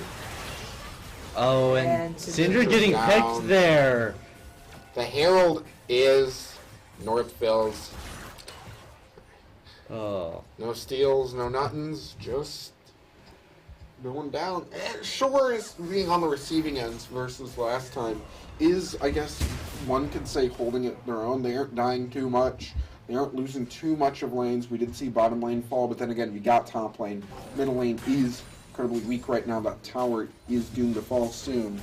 Oh, and And Syndra Syndra getting down. picked there. The Herald is Northville's. Oh. No steals, no nothings, just going down. And Shore is being on the receiving ends versus last time. Is, I guess, one could say holding it their own. They aren't dying too much. They aren't losing too much of lanes. We did see bottom lane fall, but then again, we got top lane. Middle lane is incredibly weak right now. That tower is doomed to fall soon.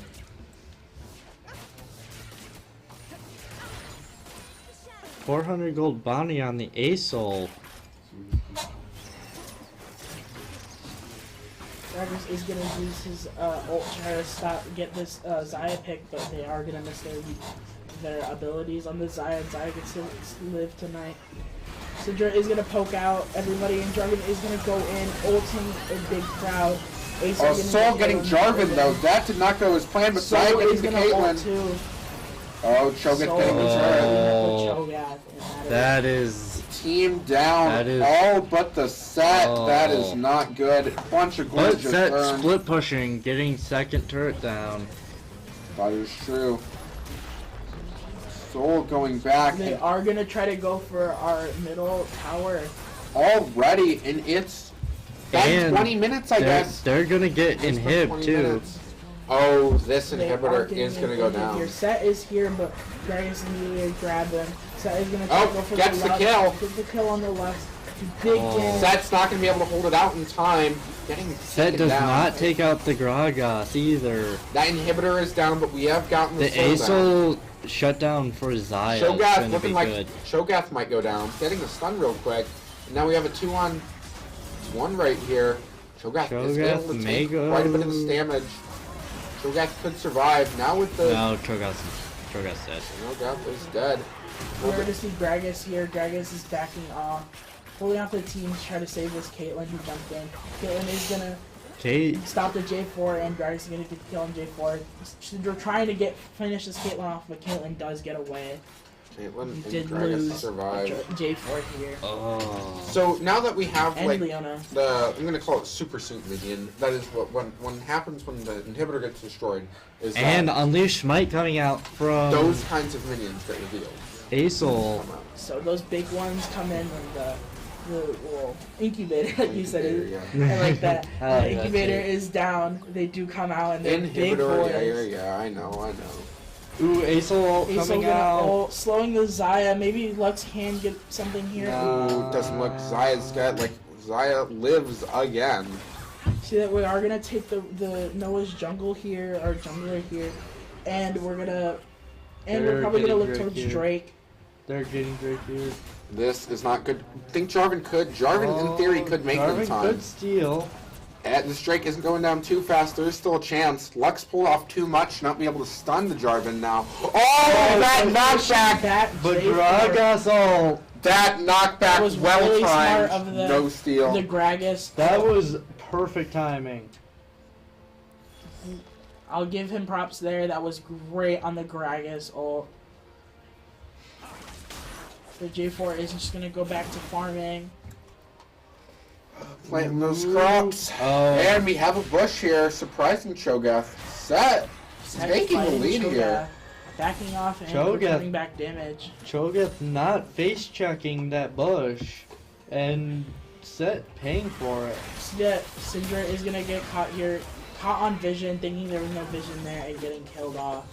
$400 gold bounty on the Aesol. Gragas is gonna use his ult to try to get this Zaya pick, but they are gonna miss their abilities on the Zaya. Zaya gets to live tonight. Syndra is gonna poke out everybody, and Jarvan is gonna go in, ulting a big crowd. Ace Oh, is gonna Soul get getting hit Jarvan though. That did not go as planned, but Zaya Soul getting is to gonna ult Caitlyn. too. Oh, Cho'Gath Soul getting the is turret. gonna hit Cho'Gath, and That is. Team down. That is- all but the set. Oh. That is not good. Bunch of But gorgeous set turns. split pushing, getting second turret down. That is true. Soul going back they and are gonna try to go for our middle tower. already, and it's been And 20 minutes, I guess. They're gonna get It's been inhib 20 too. minutes. Oh, this They are inhibitor getting is going to go inhibited down. Here. Set is here, but Gragas immediately grab him. Set is gonna Oh, go for gets the left. kill. Gets the kill on the left. Big Oh. damage. Set's not going to be able to hold it out in time. Getting Set taken does down. not take out the Gragas either. That inhibitor is down, but we have gotten the, The soul down. Aesol shutdown for Zaya is Cho'Gath gonna be looking like good. Cho'Gath might go down. Getting the stun real quick. And now we have a 2-on-1 right here. Cho'Gath is Cho'Gath able to may take go- quite a bit of this damage. Cho'Gath could survive. Now with the... No, Cho'Gath's dead. Cho'Gath is dead. We're gonna see Gragas here. Gragas is backing off. Pulling off the team to try to save this Caitlyn who jumped in. Caitlyn is gonna Kate, stop the J4 and Gragas is gonna get the kill on J4. They're trying to finish this Caitlyn off, but Caitlyn does get away. Caitlyn and Did Gragas lose survive. J4 here. oh, So now that we have And like Leona. I'm gonna call it super suit minion. That is what when happens when the inhibitor gets destroyed. Is that and Unleash Smite coming out from those kinds of minions get revealed. Aesol. Come out. So those big ones come in when the well, incubator, like you said, Incubator, is, I like that. I like that Incubator too. is down. They do come out and they're big Inhibitor, boys. yeah, I know. Ooh, Aesol Aesol coming gonna out. ult, slowing the Zaya. Maybe Lux can get something here. Ooh, doesn't look Zaya's got like Zaya lives again. See that we are gonna take the Noah's jungle here, our jungler here, and we're They're probably gonna getting look Drake towards here. Drake. They're getting Drake here. This is not good. Think Jarvan could. Jarvan in theory could make Jarvan them time. could steal. And this Drake isn't going down too fast. There's still a chance. Lux pulled off too much, not be able to stun the Jarvan now. Oh, that knockback! That But J4 Gragas ult. That knockback was well really timed. smart of the No steal. the Gragas. That was perfect timing. I'll give him props there. That was great on the Gragas ult. The J4 is just gonna go back to farming. Planting those crops. Oh, And we have a bush here. Surprising Cho'Gath. Set. Set Taking the fighting lead Cho'Gath, here. Backing off and Cho'Gath. returning back damage. Cho'Gath not face checking that bush, and Set paying for it. See that Syndra is gonna get caught here, caught on vision, thinking there was no vision there, and getting killed off.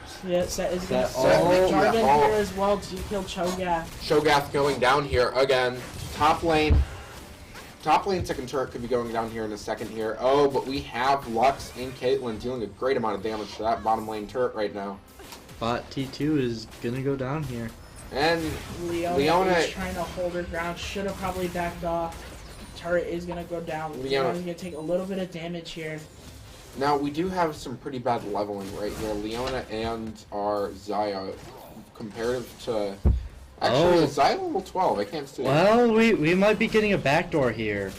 See that Set is gonna Set set all- Jarvan yeah, all- here as well to kill Cho'Gath. Cho'Gath going down here again. Top lane second turret could be going down here in a second here. Oh, but we have Lux and Caitlyn dealing a great amount of damage to that bottom lane turret right now. Bot T2 is gonna go down here. And Leona is trying to hold her ground. Should have probably backed off. Turret is gonna go down. Leona. Leona's gonna take a little bit of damage here. now we do have some pretty bad leveling right here. Leona and our Zaya comparative to... Actually, Oh. is Zaya level 12? I can't see. Well, we might be getting a backdoor here.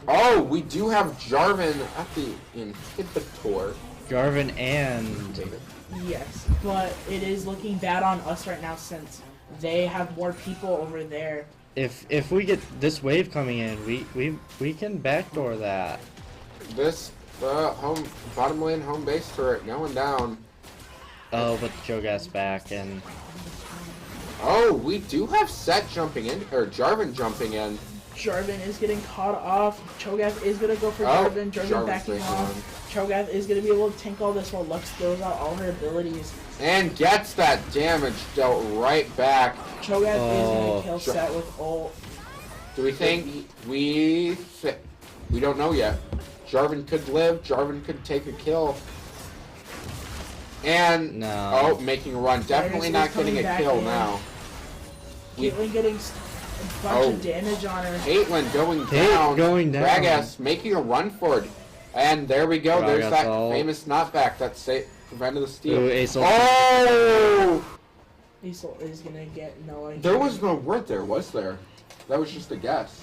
Oh, we do have Jarvan at the inhibitor. Jarvan and Yes, but it is looking bad on us right now since they have more people over there. if we get this wave coming in, we can backdoor that. This bottom lane home base turret going down. Oh, but the Cho'Gath's back, and Oh, we do have Set jumping in, or Jarvan jumping in. Jarvan is getting caught off. Cho'Gath is gonna go for Oh, Jarvan. Jarvan Jarvan's backing making off. Cho'Gath is gonna be able to tank all this while Lux throws out all her abilities. And gets that damage dealt right back. Cho'Gath is Oh. gonna kill Set with ult. Do we think we don't know yet. Jarvan could live, Jarvan could take a kill. And No. oh, making a run. Definitely Darius not is getting coming a back kill in. now. We- Caitlyn getting a bunch Oh. of damage on her. Caitlyn going Kate down. going down. Gragas making a run for it. And there we go. There's that Gragasol. famous knockback that prevented the steal. Ooh, Ace Oh! Aesol is gonna get no idea. There was no word there, was there? That was just a guess.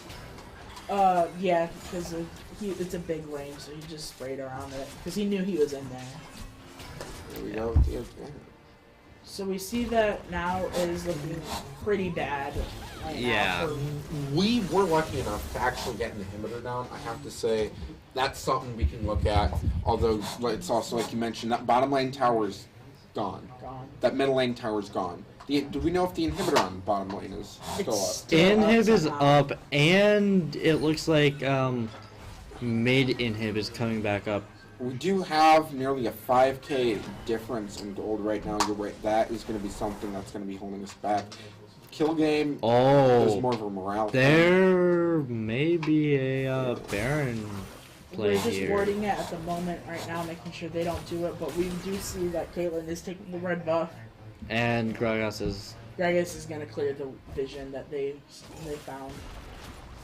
Yeah, because it's a big range, so he just sprayed around it. Because he knew he was in there. There we go. Yeah. So we see that now is looking pretty bad. Right Yeah. Now We were lucky enough to actually get an inhibitor down. I have to say, that's something we can look at. Although, it's also, like you mentioned, that bottom lane tower's gone. Gone. That middle lane tower's gone. Do we know if the inhibitor on the bottom lane is still It's up? still Inhib is somehow. up, and it looks like mid inhib is coming back up. We do have nearly a 5K difference in gold right now. You're right. That is going to be something that's going to be holding us back. Kill game is Oh, more of a morale thing. there may be a Baron play We're just here. wording it at the moment right now, making sure they don't do it. But we do see that Caitlyn is taking the red buff. And Gragas is. Gragas is gonna clear the vision that they found.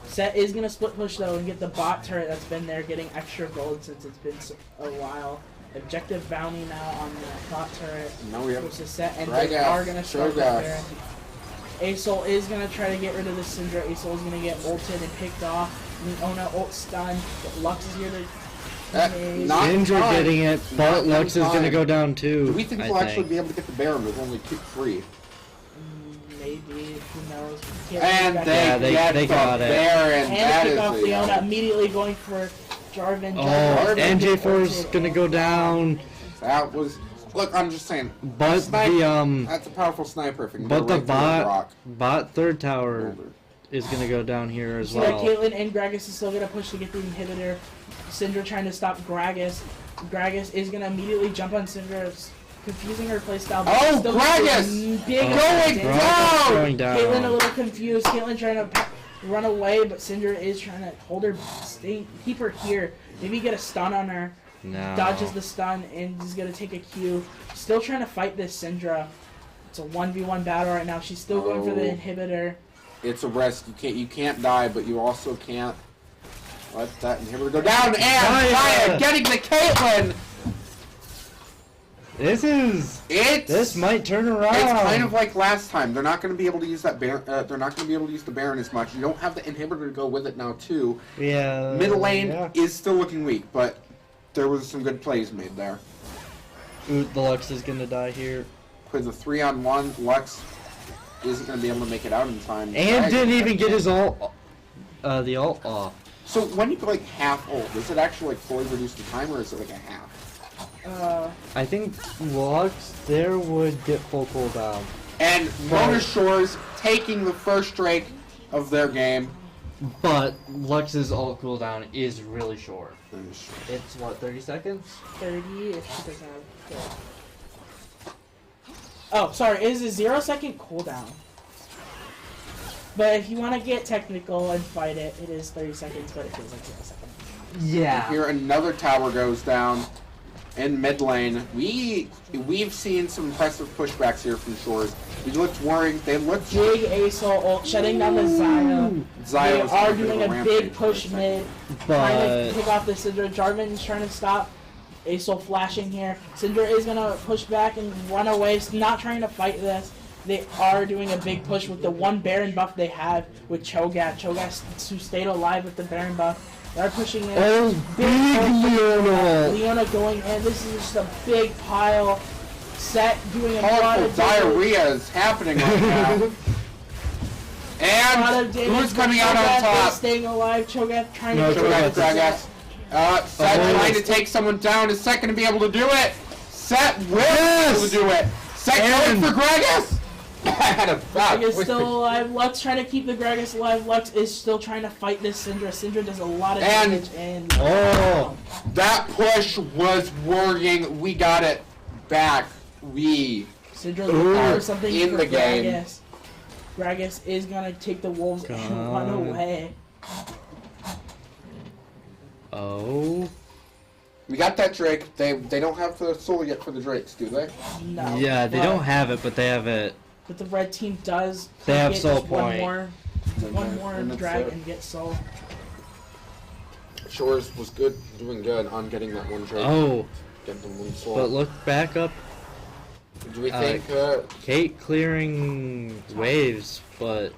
Set is gonna split push though and get the bot turret that's been there, getting extra gold since it's been a while. Objective bounty now on the bot turret. Now we have Which is set, and Gragas, they are gonna start that Gragas. there. Aesol is gonna try to get rid of the Syndra. Aesol is gonna get ulted and picked off. Leona ult stun. Lux is here to. Not in Syndra time. getting it, Not but in Lux is gonna time. go down too. Do we think we'll actually be able to get the Baron with only 2-3? Maybe, who knows? Can't And back they, Yeah, in. they get the got it. Baron. And That pick is off a- Leona, immediately going for Jarvan. Oh, Jarvan NJ4 is ulted, gonna and go down, That was. Look, I'm just saying. but Snipe, the That's a powerful sniper. If it can but go the right through rock. bot third tower Boulder. is gonna go down here as See that well. Caitlyn and Gragas is still gonna push to get the inhibitor. Syndra trying to stop Gragas. Gragas is gonna immediately jump on Syndra, confusing her playstyle. but Oh, still Gragas! Big Going damage. down! Going down. Caitlyn a little confused. Caitlyn trying to run away, but Syndra is trying to hold her, keep her here. Maybe get a stun on her. No. Dodges the stun and is gonna take a Q. Still trying to fight this Syndra. It's a 1v1 battle right now. She's still going for the Oh. inhibitor. It's a risk. You can't die, but you also can't let that inhibitor go down. And Zaya getting the Caitlyn. This might turn around. It's kind of like last time. They're not going to be able to use that Baron. They're not going to be able to use the Baron as much. You don't have the inhibitor to go with it now too. Yeah. Middle lane yeah. is still looking weak, but there was some good plays made there. Ooh, the Lux is gonna die here. With a 3-on-1, Lux isn't going to be able to make it out in time. And Right. didn't even get his ult. The ult off. So when you go like half ult, does it actually like fully reduce the time, or is it like a half? I think Lux there would get full cooldown. And Mona Shores taking the first Drake of their game. But Lux's ult cooldown is really short. It's what, 30 seconds? 30 if she doesn't have. Oh, sorry, it is a 0-second cooldown. But if you want to get technical and fight it, it is 30 seconds, but it feels like 0 seconds. Yeah. Here another tower goes down in mid lane. We've seen some impressive pushbacks here from Shores. He looked worried. They looked Big Aesol ult, shutting down the Xayah. Zaya They was are on bit of doing a rampage big for a push second. mid, trying to But pick off the Syndra. Jarvan's trying to stop. Aesol flashing here. Syndra is going to push back and run away, not trying to fight this. They are doing a big push with the one Baron buff they have with Cho'Gath. Cho'Gath who stayed alive with the Baron buff. They're pushing in. oh, big Leona! Leona going in. This is just a big pile. Set doing a lot Colorful of damage. diarrhea is happening right now. A lot And of damage, who's but coming out on Cho'Gath is top? staying alive. Cho'Gath trying No, to Cho'Gath, Cho'Gath. Gragas. Set Oh, trying to yes. take someone down. Is Set going to be able to do it? Set will be Yes! able to do it. Set And- going for Gragas. I had a Greg is still alive. Lux trying to keep the Gragas alive. Lux is still trying to fight this Syndra. Syndra does a lot of And- damage. And Oh! That push was worrying. We got it back. Syndra Ooh, looking for something in for the game. Gragas. Gragas is gonna take the wolves and run Gone. away. Oh. We got that Drake. They don't have the soul yet for the Drakes, do they? No. Yeah, they but- don't have it, but they have it. But the red team does. They have get soul just one point. more And drag that's and get soul. Shores was doing good on getting that one Drake. Oh, Get them one soul. but look back up. Do we think Kate clearing waves, but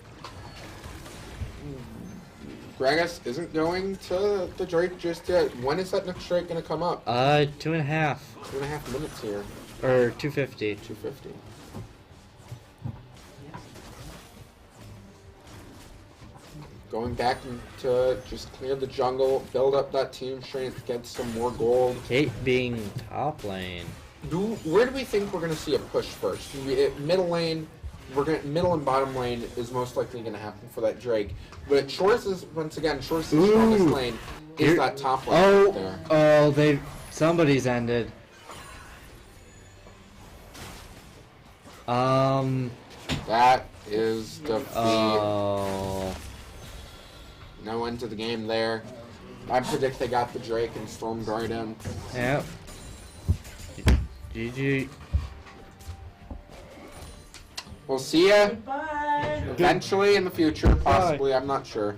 Gragas isn't going to the Drake just yet? When is that next Drake gonna come up? 2.5 2.5 minutes here. or 250. 250. Going back to just clear the jungle, build up that team strength, get some more gold. Kate being top lane. Where do we think we're gonna see a push first? Middle lane, middle and bottom lane is most likely gonna happen for that Drake. But Shores is Shores' strongest lane is that top lane right there. Oh, somebody's ended. That is defeat. Oh. No end to the game there. I predict they got the Drake and Storm Guardian. Yep. GG. We'll see ya Goodbye. eventually in the future, possibly. I'm not sure.